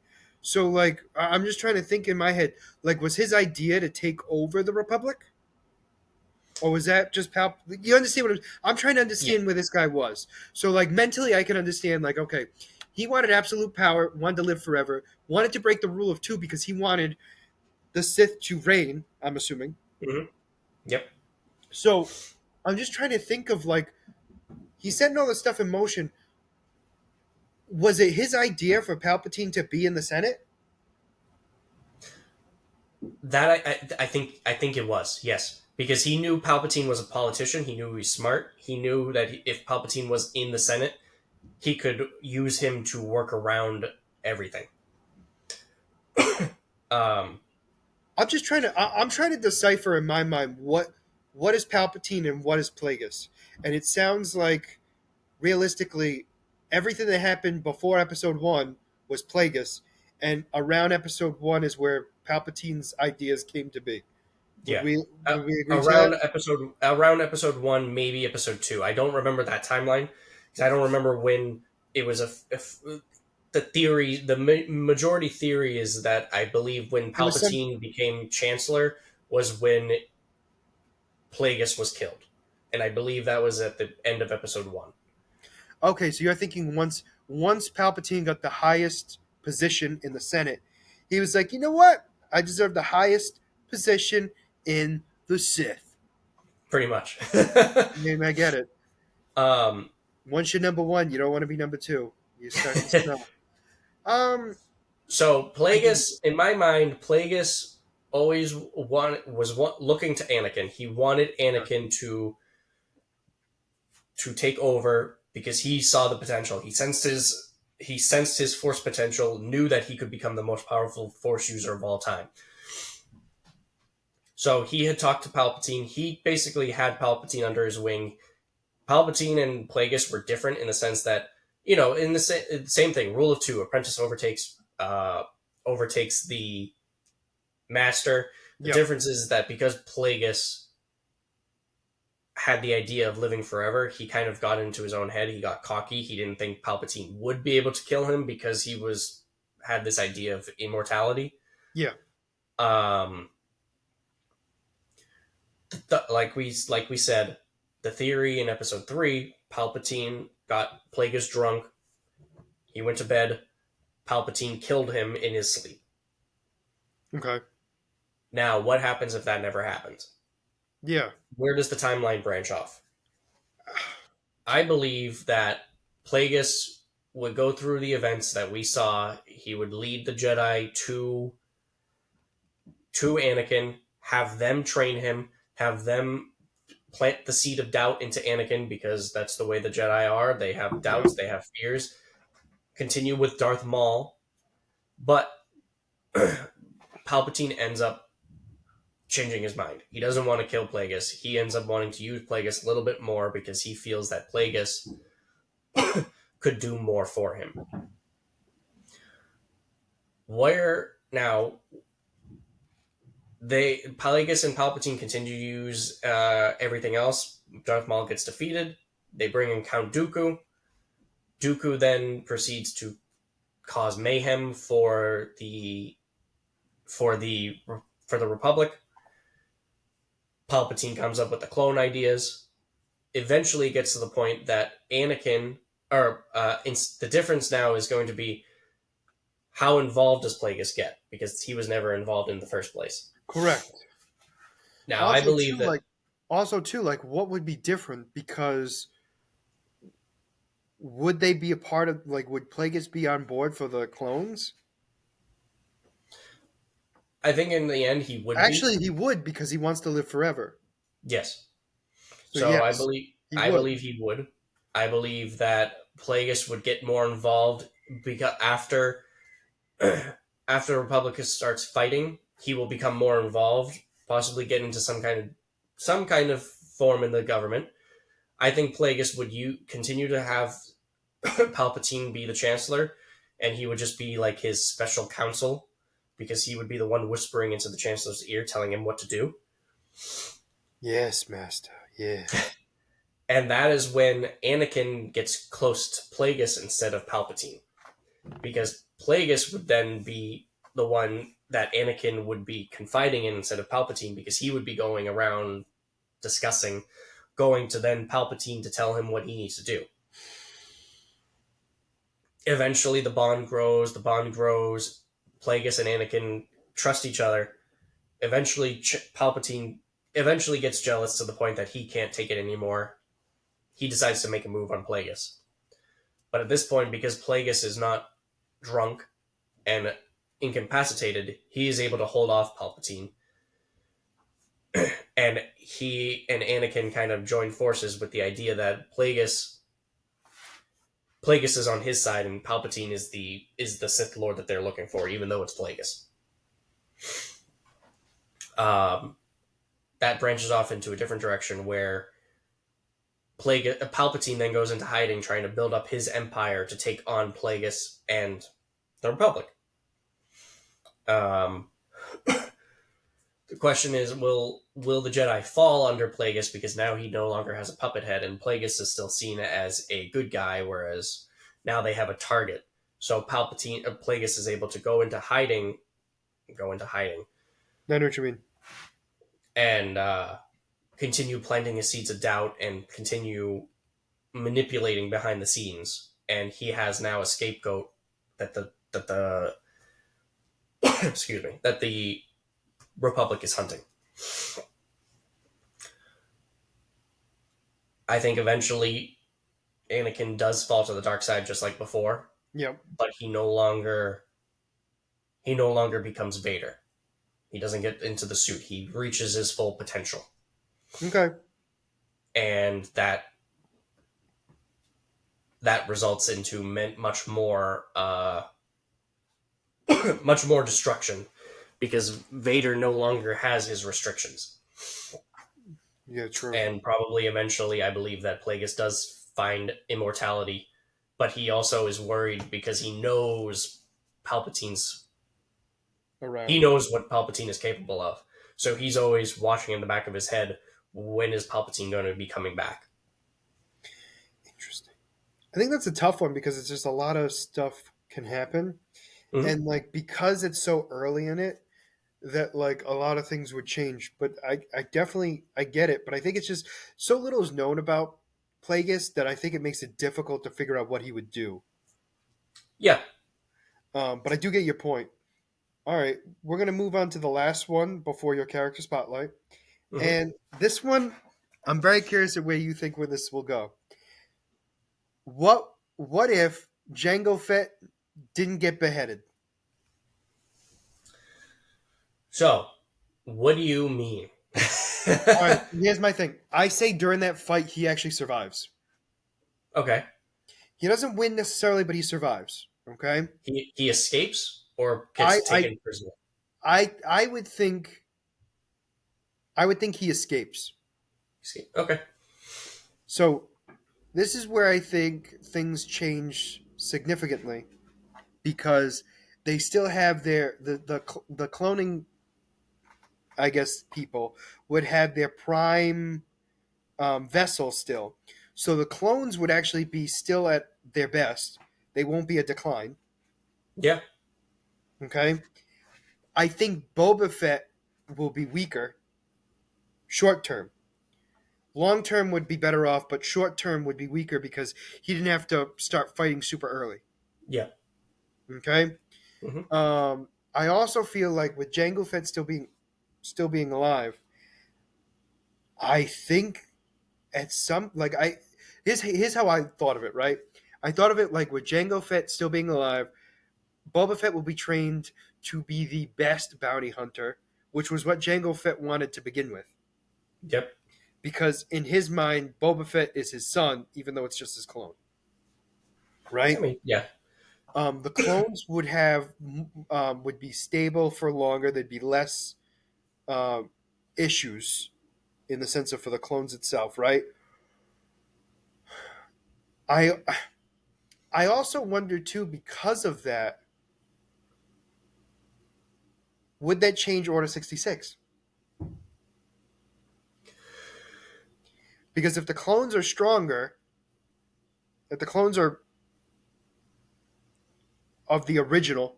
So like, I'm just trying to think in my head. Like, was his idea to take over the Republic, or was that just Pal? You understand what I'm trying to Yeah. understand where this guy was. So like mentally, I can understand. Like, okay, he wanted absolute power, wanted to live forever, wanted to break the rule of two because he wanted the Sith to reign. I'm assuming. Mm-hmm. Yep. So I'm just trying to think of like he's setting all this stuff in motion. Was it his idea for Palpatine to be in the Senate? That I think it was, yes, because he knew Palpatine was a politician. He knew he was smart. He knew that if Palpatine was in the Senate, he could use him to work around everything. um, I'm just trying to. I'm trying to decipher in my mind what is Palpatine and what is Plagueis, and it sounds like realistically everything that happened before Episode One was Plagueis, and around Episode One is where Palpatine's ideas came to be. Would yeah, we uh, would we agree to that? around episode 1, maybe episode 2. I don't remember that timeline because I don't remember when it was the theory, the majority theory is that I believe when It was some. Palpatine became Chancellor was when Plagueis was killed, and I believe that was at the end of Episode 1. Okay, so you're thinking once Palpatine got the highest position in the Senate, he was like, you know what? I deserve the highest position in the Sith. Pretty much. I get it. um, Once you're number one, you don't want to be number two. You're starting to smell. Um, so I can. Plagueis, in my mind, Plagueis always looking to Anakin. He wanted Anakin to take over because he saw the potential. He sensed his force potential, knew that he could become the most powerful force user of all time. So he had talked to Palpatine. He basically had Palpatine under his wing. Palpatine and Plagueis were different in the sense that, in the same thing, rule of two, apprentice overtakes the master. The Yep. difference is that because Plagueis had the idea of living forever, he kind of got into his own head. He got cocky. He didn't think Palpatine would be able to kill him because he had this idea of immortality. Yeah. Like we said, the theory in Episode 3, Palpatine got Plagueis drunk. He went to bed. Palpatine killed him in his sleep. Okay. Now, what happens if that never happens? Yeah. Where does the timeline branch off? I believe that Plagueis would go through the events that we saw. He would lead the Jedi to Anakin, have them train him, have them plant the seed of doubt into Anakin because that's the way the Jedi are. They have doubts, they have fears. Continue with Darth Maul, but Palpatine ends up changing his mind. He doesn't want to kill Plagueis. He ends up wanting to use Plagueis a little bit more because he feels that Plagueis could do more for him. Where now Plagueis and Palpatine continue to use everything else. Darth Maul gets defeated. They bring in Count Dooku. Dooku then proceeds to cause mayhem for the Republic. Palpatine comes up with the clone ideas. Eventually gets to the point that Anakin, the difference now is going to be how involved does Plagueis get, because he was never involved in the first place. Correct. Now, I believe that... what would be different? Because would they be a part of, would Plagueis be on board for the clones? I think in the end he would Actually, he would, because he wants to live forever. Yes. So yes, I believe he would. I believe that Plagueis would get more involved because after Republic starts fighting, he will become more involved, possibly get into some kind of form in the government. I think Plagueis would continue to have Palpatine be the Chancellor, and he would just be like his special counsel, because he would be the one whispering into the Chancellor's ear, telling him what to do. Yes, Master. Yeah. And that is when Anakin gets close to Plagueis instead of Palpatine, because Plagueis would then be the one that Anakin would be confiding in instead of Palpatine, because he would be going around discussing, going to then Palpatine to tell him what he needs to do. Eventually, the bond grows. Plagueis and Anakin trust each other. Eventually, Palpatine gets jealous to the point that he can't take it anymore. He decides to make a move on Plagueis. But at this point, because Plagueis is not drunk and incapacitated, he is able to hold off Palpatine. And he and Anakin kind of join forces with the idea that Plagueis is on his side, and Palpatine is the Sith Lord that they're looking for, even though it's Plagueis. That branches off into a different direction where Palpatine then goes into hiding, trying to build up his empire to take on Plagueis and the Republic. The question is, will the Jedi fall under Plagueis, because now he no longer has a puppet head, and Plagueis is still seen as a good guy, whereas now they have a target. So Palpatine, Plagueis is able to go into hiding, I know what you mean. and continue planting his seeds of doubt and continue manipulating behind the scenes. And he has now a scapegoat that the excuse me, that the Republic is hunting. I think eventually Anakin does fall to the dark side just like before, Yep. but he no longer becomes Vader. He doesn't get into the suit. He reaches his full potential. Okay. And that results into much more much more destruction because Vader no longer has his restrictions. Yeah, true. And probably eventually, I believe that Plagueis does find immortality, but he also is worried because he knows Palpatine's. Around. He knows what Palpatine is capable of, so he's always watching in the back of his head. When is Palpatine going to be coming back? Interesting. I think that's a tough one because it's just a lot of stuff can happen, Mhm. and like because it's so early in it, that like a lot of things would change. But I definitely I get it. But I think it's just so little is known about Plagueis that I think it makes it difficult to figure out what he would do. Yeah. But I do get your point. All right, we're gonna move on to the last one before your character spotlight, Hmm. and this one, I'm very curious of where you think where this will go. What if Jango Fett didn't get beheaded? So, what do you mean? All right, here's my thing. I say during that fight he actually survives. Okay. He doesn't win necessarily, but he survives. Okay. He escapes or I gets I taken prisoner. I would think he escapes. Escape. Okay. So this is where I think things change significantly because they still have the cloning, I guess, people would have their prime vessel still. So the clones would actually be still at their best. They won't be a decline. Yeah. Okay. I think Boba Fett will be weaker short term. Long term would be better off, but short term would be weaker because he didn't have to start fighting super early. Yeah. Okay. Hmm. I also feel like with Jango Fett still being alive, I think at some like I here's how I thought of it. Right. I thought of it like with Jango Fett still being alive, Boba Fett will be trained to be the best bounty hunter, which was what Jango Fett wanted to begin with. Yep. Because in his mind, Boba Fett is his son, even though it's just his clone. I Right? mean, yeah. The clones would be stable for longer. There'd be less um, issues in the sense of for the clones itself. Right? I I also wonder too because of that, would that change Order 66? Because if the clones are stronger, if the clones are of the original,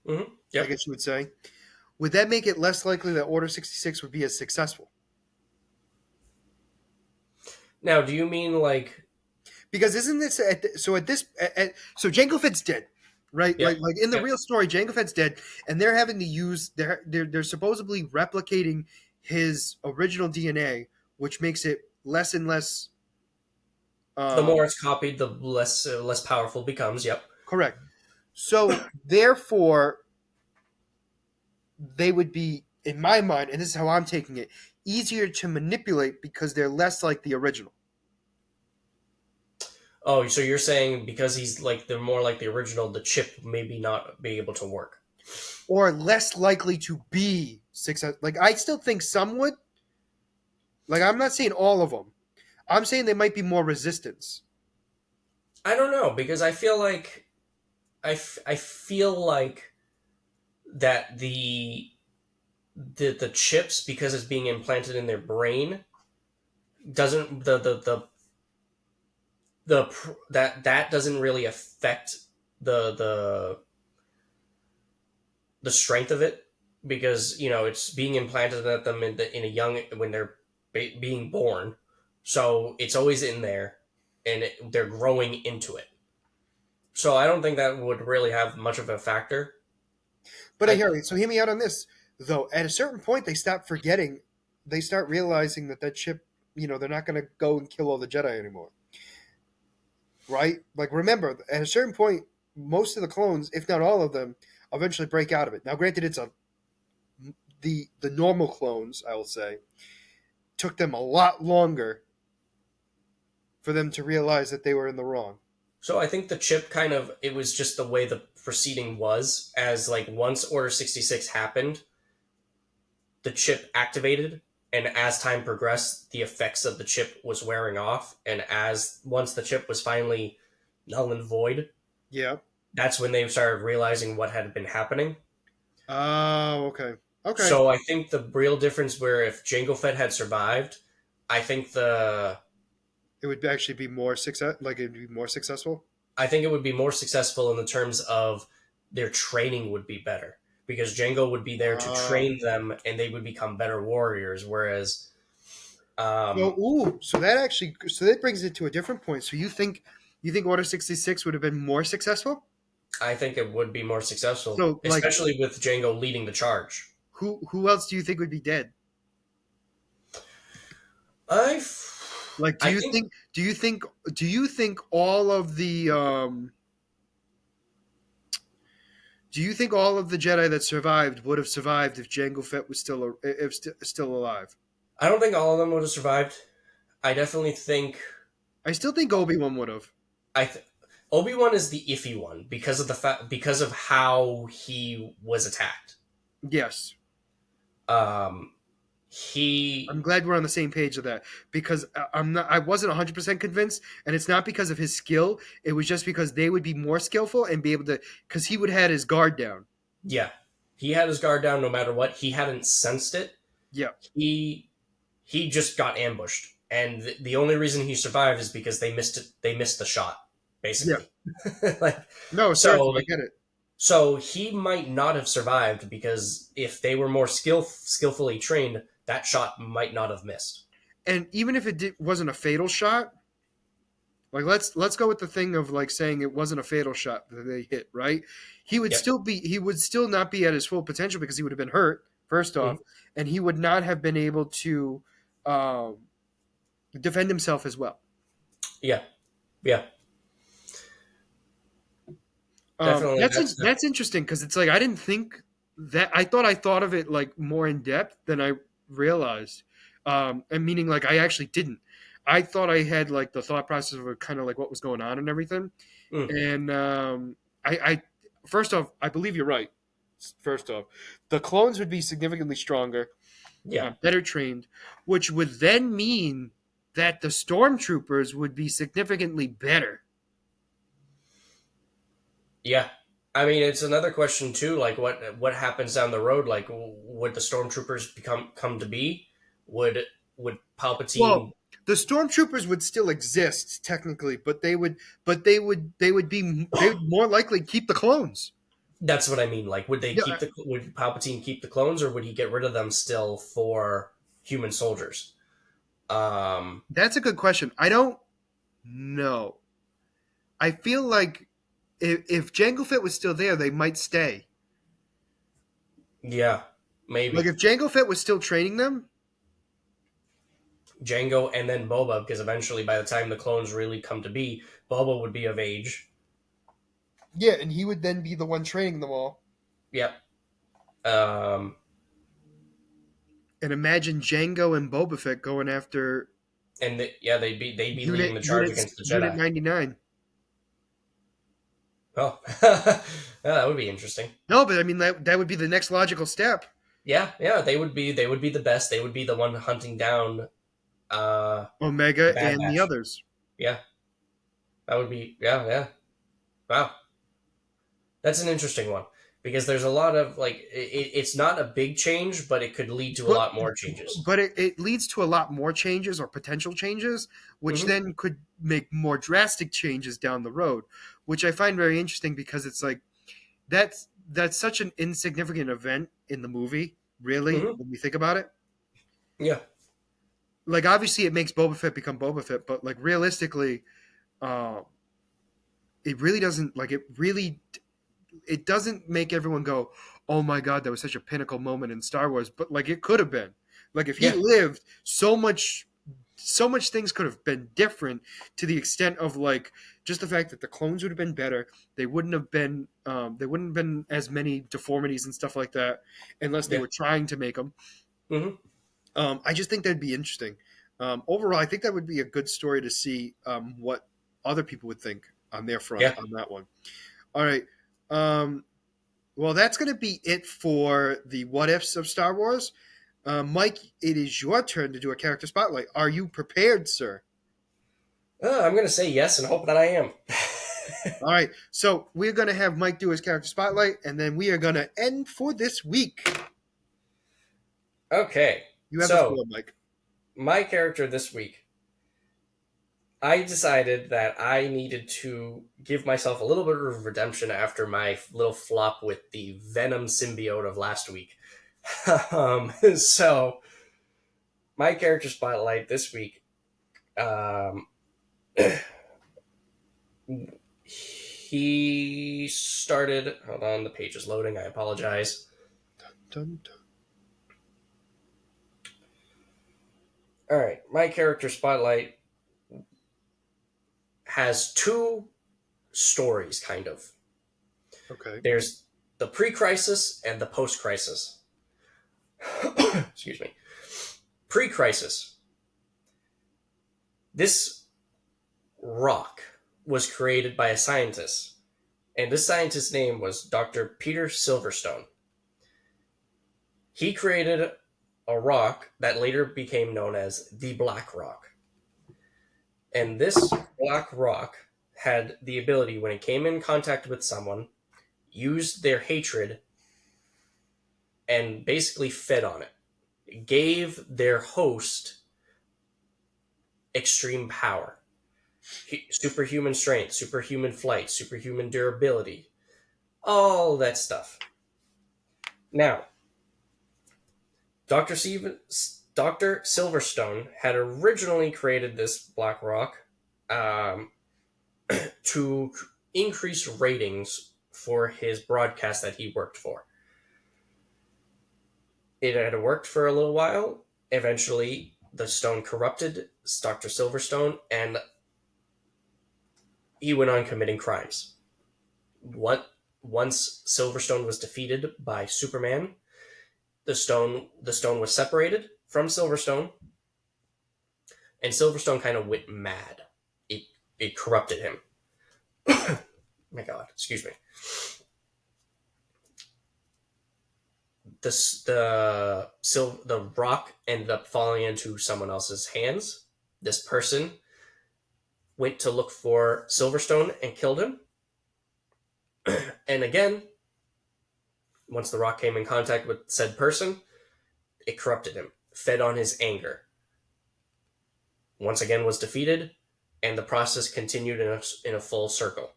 Hmm. I Yep. guess you would say, would that make it less likely that Order 66 would be as successful? Now, do you mean like? Because isn't this so Jango Fett's dead, right? Yeah. Like in the Yep. real story, Jango Fett's dead, and they're having to use they're supposedly replicating his original DNA, which makes it less and less The um, more it's copied, the less powerful it becomes. Yep. correct. So therefore, they would be, in my mind, and this is how I'm taking it, easier to manipulate because they're less like the original. Oh, so you're saying because he's like they're more like the original, the chip maybe not be able to work. Or less likely to be success. Like I still think some would. Like I'm not saying all of them. I'm saying there might be more resistance. I don't know because I feel like I feel like that the chips because it's being implanted in their brain doesn't the that doesn't really affect the strength of it, because it's being implanted at them in a young, when they're being born, so it's always in there, and they're growing into it. So I don't think that would really have much of a factor. But I I hear you. So hear me out on this, though. At a certain point, they stop forgetting. They start realizing that chip, they're not going to go and kill all the Jedi anymore, right? Like, remember, at a certain point, most of the clones, if not all of them, eventually break out of it. Now, granted, it's the normal clones, I will say, took them a lot longer for them to realize that they were in the wrong. So I think the chip kind of, it was just the way the proceeding was, as like once Order 66 happened, the chip activated, and as time progressed, the effects of the chip was wearing off, and as once the chip was finally null and void, Yeah. that's when they started realizing what had been happening. Oh, okay. Okay. So I think the real difference, where if Jango Fett had survived, I think It would actually be more success. Like it'd be more successful. it would be more successful in the terms of their training would be better, because Jango would be there to Oh. train them and they would become better warriors. Whereas, So, so that brings it to a different point. So you think Order 66 would have been more successful? I think it would be more successful, So, like, especially with Jango leading the charge. who else do you think would be dead? I, Like, I think do you think all of the do you think all of the Jedi that survived would have survived if Jango Fett was still alive? I don't think all of them would have survived. I definitely think I still think Obi-Wan would have. I th- Obi-Wan is the iffy one because of because of how he was attacked. Yes. Um, he I'm glad we're on the same page of that because I wasn't 100% convinced, and it's not because of his skill. It was just because they would be more skillful and be able to, because he would have had his guard down. Yeah, he had his guard down no matter what. He hadn't sensed it. Yeah. He just got ambushed, and the only reason he survived is because they missed it. They missed the shot, Yeah. basically. like No, so, certainly, I get it. so he might not have survived, because if they were more skillfully trained, that shot might not have missed. And even if wasn't a fatal shot, like let's go with the thing of like saying it wasn't a fatal shot that they hit, right? Yep. He would still not be at his full potential because he would have been hurt first off, Mhm. and he would not have been able to um, defend himself as well. Yeah. Yeah. Definitely. That's interesting because it's like I didn't think that I thought of it like more in depth than I realized, and meaning like I actually didn't. I thought I had like the thought process of kind of like what was going on and everything, Mm, and I first off I believe you're right. First off, the clones would be significantly stronger, yeah. better trained, which would then mean that the stormtroopers would be significantly better. Yeah. I mean, it's another question too. Like, what happens down the road? Like, would the stormtroopers come to be? Would Palpatine? Well, the stormtroopers would still exist technically, they would more likely keep the clones. That's what I mean. Like, Yeah, would Palpatine keep the clones, or would he get rid of them still for human soldiers? Um, that's a good question. I don't know. I feel like if Jango Fett was still there, they might stay. yeah, Like maybe if Jango Fett was still training them, Django and then Boba, because eventually, by the time the clones really come to be, Boba would be of age. yeah, and he would then be the one training them all. Yep. Um, And imagine Django and Boba Fett going after and yeah, they'd be leading the charge against the Unit Jedi. 99. Oh, yeah, that would be interesting. No, but I mean that would be the next logical step. Yeah, yeah, they would be the best. They would be the one hunting down the Omega Bad and the Batch. others. Yeah, that would be, yeah, yeah. Wow, that's an interesting one. because there's a lot of it's not a big change, but it could lead to a But lot more changes. it leads to a lot more changes or potential changes, which Hmm. then could make more drastic changes down the road, which I find very interesting because it's like that's such an insignificant event in the movie, really, Hmm. when we think about it. Yeah, Like obviously it makes Boba Fett become Boba Fett, but like realistically, uh, it really doesn't like it doesn't make everyone go, "Oh my god, that was such a pinnacle moment in Star Wars." But like it could have been. Like if he yeah, lived, so much things could have been different to the extent of like just the fact that the clones would have been better. They wouldn't have been as many deformities and stuff like that unless they yeah. were trying to make them. Hmm. I just think that'd be interesting. Overall, I think that would be a good story to see what other people would think on their front Yeah. on that one. All right. Um, well, that's going to be it for the what ifs of Star Wars. Mike, it is your turn to do a character spotlight. Are you prepared, sir? I'm gonna say yes and hope that I am. All right. So we're going to have Mike do his character spotlight, and then we are going to end for this week. Okay, You have the so floor, Mike. my character this week, I decided that I needed to give myself a little bit of redemption after my little flop with the Venom symbiote of last week. So my character spotlight this week, um, he started. Hold on, the page is loading. I apologize. Dun, dun. All right, my character spotlight has two stories, kind of. Okay. There's the pre-crisis and the post-crisis. Excuse me. Pre-crisis. This rock was created by a scientist, and this scientist's name was Dr. Peter Silverstone. He created a rock that later became known as the Black Rock. And this Black Rock had the ability, when it came in contact with someone, used their hatred and basically fed on it. It gave their host extreme power, superhuman strength, superhuman flight, superhuman durability, all that stuff. Now, Dr. Silverstone had originally created this Black Rock um, to increase ratings for his broadcast that he worked for. It had worked for a little while. Eventually, the stone corrupted Dr. Silverstone, and he went on committing crimes. Once Silverstone was defeated by Superman, the stone was separated from Silverstone, and Silverstone kind of went mad. It corrupted him. My God, excuse me. The rock ended up falling into someone else's hands. This person went to look for Silverstone and killed him. And again, once the rock came in contact with said person, it corrupted him, fed on his anger. Once again was defeated, and the process continued in a full circle.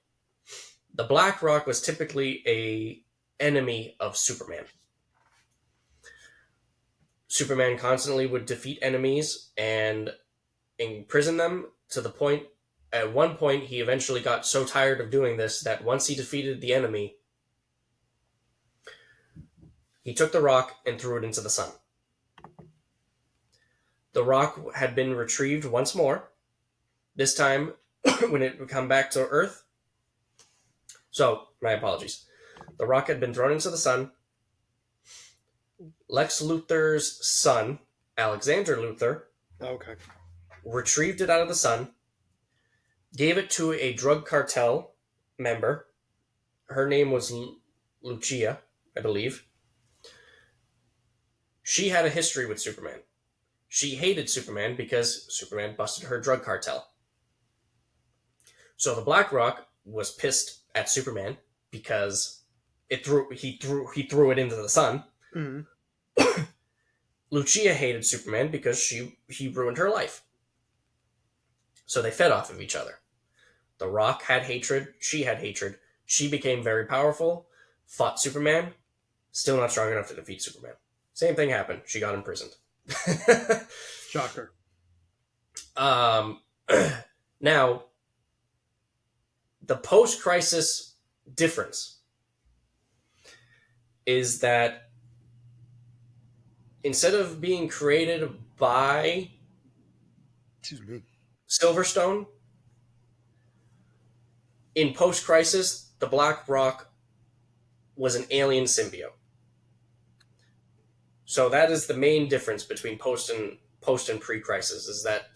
The Black Rock was typically a enemy of Superman. Superman constantly would defeat enemies and imprison them to the point. At one point, he eventually got so tired of doing this that once he defeated the enemy, he took the rock and threw it into the sun. The rock had been retrieved once more, this time when it would come back to Earth. So, my apologies. The rock had been thrown into the sun. Lex Luthor's son, Alexander Luthor, Okay. retrieved it out of the sun, gave it to a drug cartel member. Her name was Lucia, I believe. She had a history with Superman. She hated Superman because Superman busted her drug cartel. So the Black Rock was pissed at Superman because He threw it into the sun. Mm-hmm. Lucia hated Superman because he ruined her life. So they fed off of each other. The Rock had hatred, she had hatred. She became very powerful, fought Superman, still not strong enough to defeat Superman. Same thing happened. She got imprisoned. Shocker. um, now, the post-crisis difference is that instead of being created by Excuse me. Silverstone, in post-crisis, the Black Rock was an alien symbiote. So that is the main difference between post and pre-crisis, is that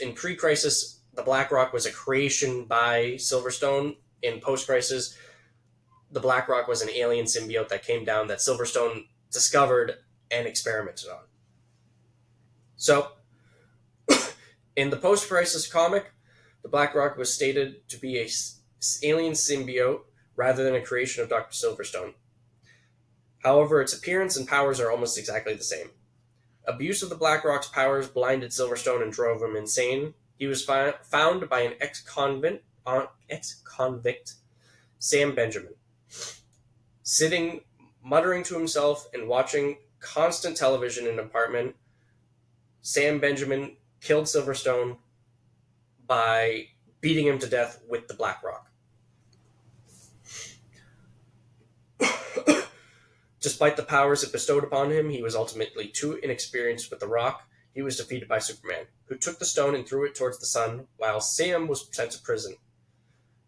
in pre-crisis the Black Rock was a creation by Silverstone. In post-crisis, the Black Rock was an alien symbiote that came down that Silverstone discovered and experimented on. So, in the post-crisis comic, the Black Rock was stated to be a alien symbiote rather than a creation of Dr. Silverstone. However, its appearance and powers are almost exactly the same. Abuse of the Black Rock's powers blinded Silverstone and drove him insane. He was found by an ex-convict, Sam Benjamin, sitting, muttering to himself and watching constant television in an apartment. Sam Benjamin killed Silverstone by beating him to death with the Black Rock. Despite the powers it bestowed upon him, he was ultimately too inexperienced with the Rock. He was defeated by Superman, who took the stone and threw it towards the sun, while Sam was sent to prison.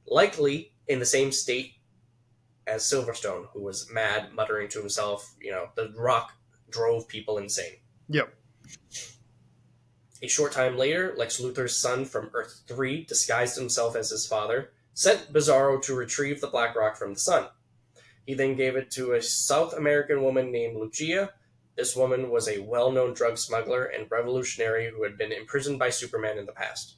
Likely in the same state as Silverstone, who was mad, muttering to himself. The Rock drove people insane. Yep. A short time later, Lex Luthor's son from Earth 3 disguised himself as his father, sent Bizarro to retrieve the Black Rock from the sun. He then gave it to a South American woman named Lucia. This woman was a well-known drug smuggler and revolutionary who had been imprisoned by Superman in the past.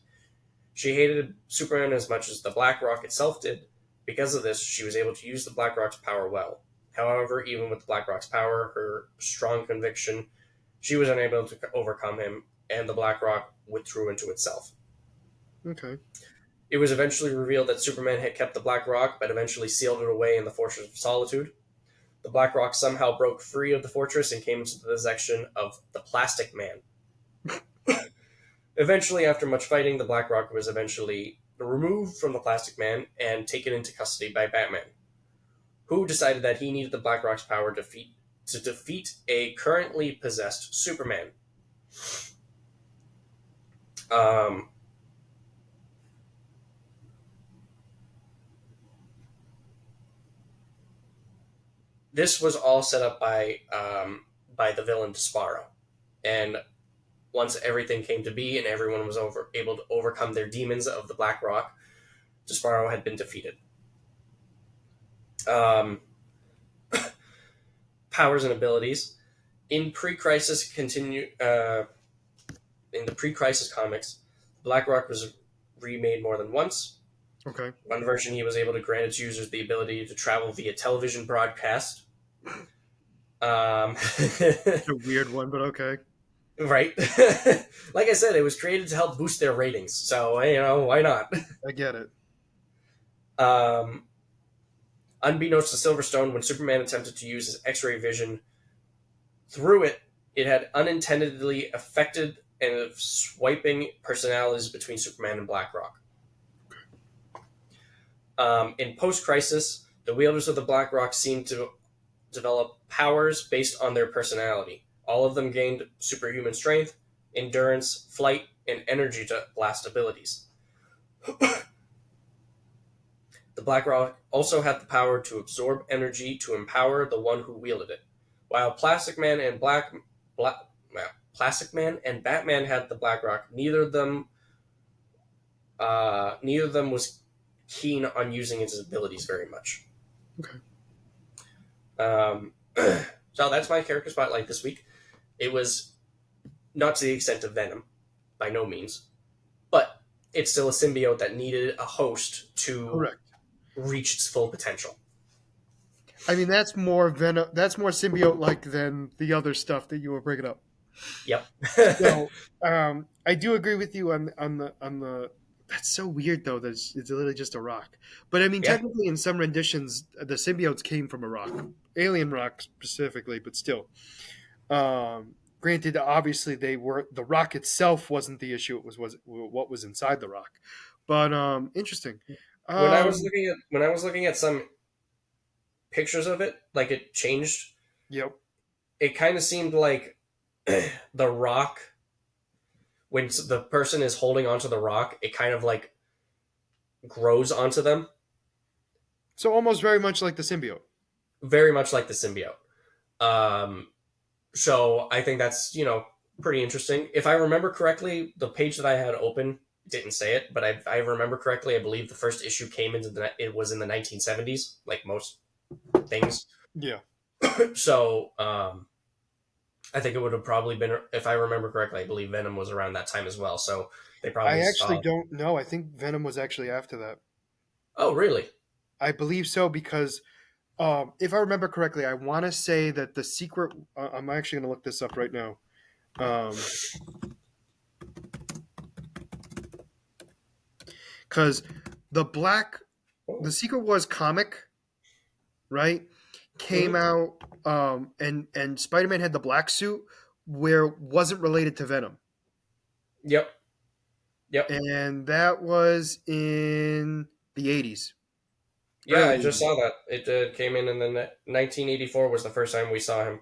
She hated Superman as much as the Black Rock itself did. Because of this, she was able to use the Black Rock's power well. However, even with the Black Rock's power, her strong conviction, she was unable to overcome him, and the Black Rock withdrew into itself. Okay. It was eventually revealed that Superman had kept the Black Rock, but eventually sealed it away in the Fortress of Solitude. The Black Rock somehow broke free of the fortress and came into the possession of the Plastic Man. Eventually, after much fighting, the Black Rock was eventually removed from the Plastic Man and taken into custody by Batman, who decided that he needed the Black Rock's power to defeat a currently possessed Superman. This was all set up by the villain Desparo, and once everything came to be and everyone was able to overcome their demons of the Black Rock, Desparo had been defeated. Powers and abilities in pre-crisis in the pre-crisis comics, Black Rock was remade more than once. Okay. One version, he was able to grant its users the ability to travel via television broadcast. It's a weird one, but okay. Right. Like I said, it was created to help boost their ratings, so why not? I get it. Unbeknownst to Silverstone, when Superman attempted to use his X-ray vision, through it had unintendedly affected and swiping personalities between Superman and Black Rock. In post-crisis, the wielders of the Black Rock seemed to develop powers based on their personality. All of them gained superhuman strength, endurance, flight, and energy to blast abilities. The Black Rock also had the power to absorb energy to empower the one who wielded it. While Plastic Man and Batman had the Black Rock, neither of them was keen on using its abilities very much. Okay. So that's my character spotlight this week. It was not to the extent of Venom, by no means, but it's still a symbiote that needed a host to Correct. reach its full potential. I mean, that's more Venom. That's more symbiote-like than the other stuff that you were bringing up. Yep. So, I do agree with you on the. That's so weird, though. That it's literally just a rock. But I mean, Yeah. technically, in some renditions, the symbiotes came from a rock, alien rock specifically, but still. Granted, obviously, they were the rock itself wasn't the issue. It was what was inside the rock. But interesting. Um, When I was looking at some pictures of it, like it changed. yep. It kind of seemed like the rock when the person is holding onto the rock, it kind of like grows onto them, So almost very much like the symbiote. very much like the symbiote. Um, so I think that's pretty interesting. If I remember correctly, the page that I had open didn't say it, but I remember correctly. I believe the first issue came into it was in the 1970s, like most things. Yeah. So I think it would have probably been, if I remember correctly, I believe Venom was around that time as well. So they I probably actually saw. don't know. I think Venom was actually after that. Oh, really? I believe so because if I remember correctly, I want to say that the secret. I'm actually going to look this up right now. Because the black, the Secret Wars comic, right, came Mhm. out, and Spider-Man had the black suit where it wasn't related to Venom, Yep. Yep. and that was in the 80s, Yeah, I early just 80s. saw that. It came in the 1984 was the first time we saw him.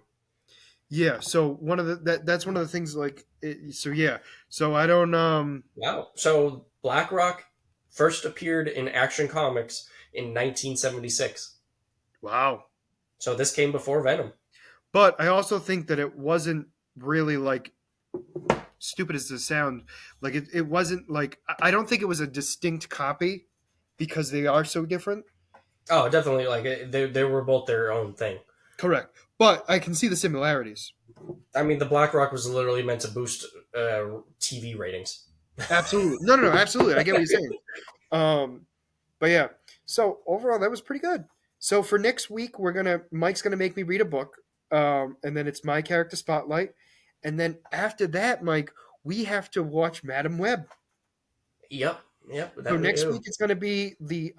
Yeah, so one of that's one of the things so yeah. So I don't Wow. So BlackRock first appeared in Action Comics in 1976. wow. So this came before Venom. But I also think that it wasn't really like stupid as this sound, like it wasn't like I don't think it was a distinct copy because they are so different. Oh, definitely. Like they were both their own thing. Correct. But I can see the similarities. I mean, the BlackRock was literally meant to boost TV ratings. Absolutely. No, no, no, absolutely. I get what you're saying. But yeah. So overall that was pretty good. So for next week Mike's gonna make me read a book. And then it's my character spotlight. And then after that, Mike, we have to watch Madam Web. Yep. Yep. So That we next week do. it's going to be the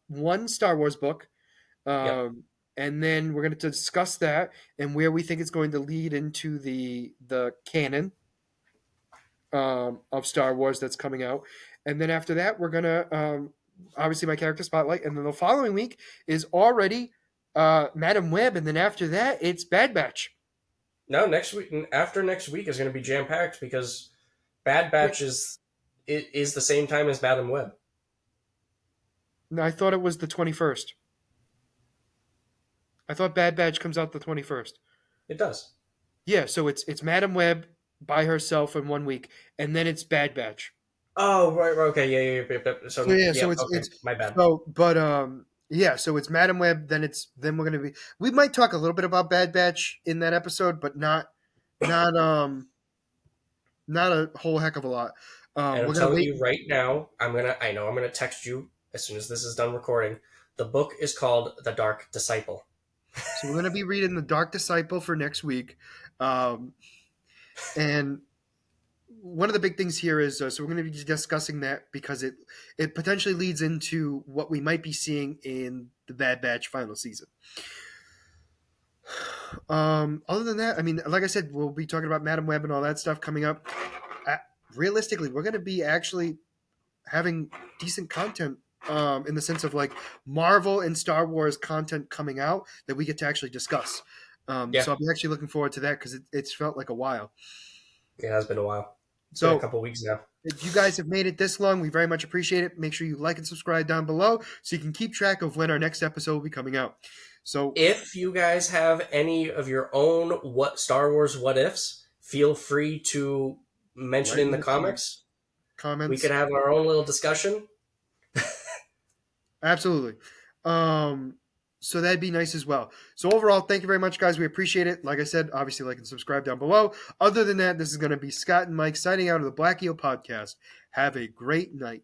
one Star Wars book, Yep. and then we're going to discuss that and where we think it's going to lead into the canon of Star Wars that's coming out, and then after that we're gonna obviously my character spotlight, and then the following week is already Madam Web, and then after that it's Bad Batch. No, next week after next week is going to be jam packed because Bad Wait, Batch is the same time as Madam Web. no, I thought it was the 21st. I thought Bad Batch comes out the 21st. It does. Yeah, so it's Madam Web by herself in 1 week, and then it's Bad Batch. Oh, right. Okay. Yeah. Yeah. Yeah, yeah. So So yeah, yeah. so it's Okay. it's My bad. so but yeah, so it's Madam Web. Then we're gonna be we might talk a little bit about Bad Batch in that episode, but not not a whole heck of a lot. And I'm We're gonna telling wait. you right now, I know I'm gonna text you as soon as this is done recording. The book is called The Dark Disciple. So we're gonna be reading the Dark Disciple for next week, um, and one of the big things here is so we're going to be discussing that because it potentially leads into what we might be seeing in the Bad Batch final season. Other than that, I mean, like I said, we'll be talking about Madam Web and all that stuff coming up. Uh, Realistically, we're going to be actually having decent content in the sense of like Marvel and Star Wars content coming out that we get to actually discuss. Yeah, So I'll be actually looking forward to that because it's felt like a while. it has been a while. It's been a So couple weeks now. if you guys have made it this long, we very much appreciate it. Make sure you like and subscribe down below so you can keep track of when our next episode will be coming out. So If you guys have any of your own what Star Wars what ifs, feel free to mention write in in the the comics. We comments. could have our own little discussion. Absolutely. So that'd be nice as well. So overall, thank you very much, guys. We appreciate it. Like I said, obviously like and subscribe down below. Other than that, this is going to be Scott and Mike signing out of the Black Eel Podcast. Have a great night.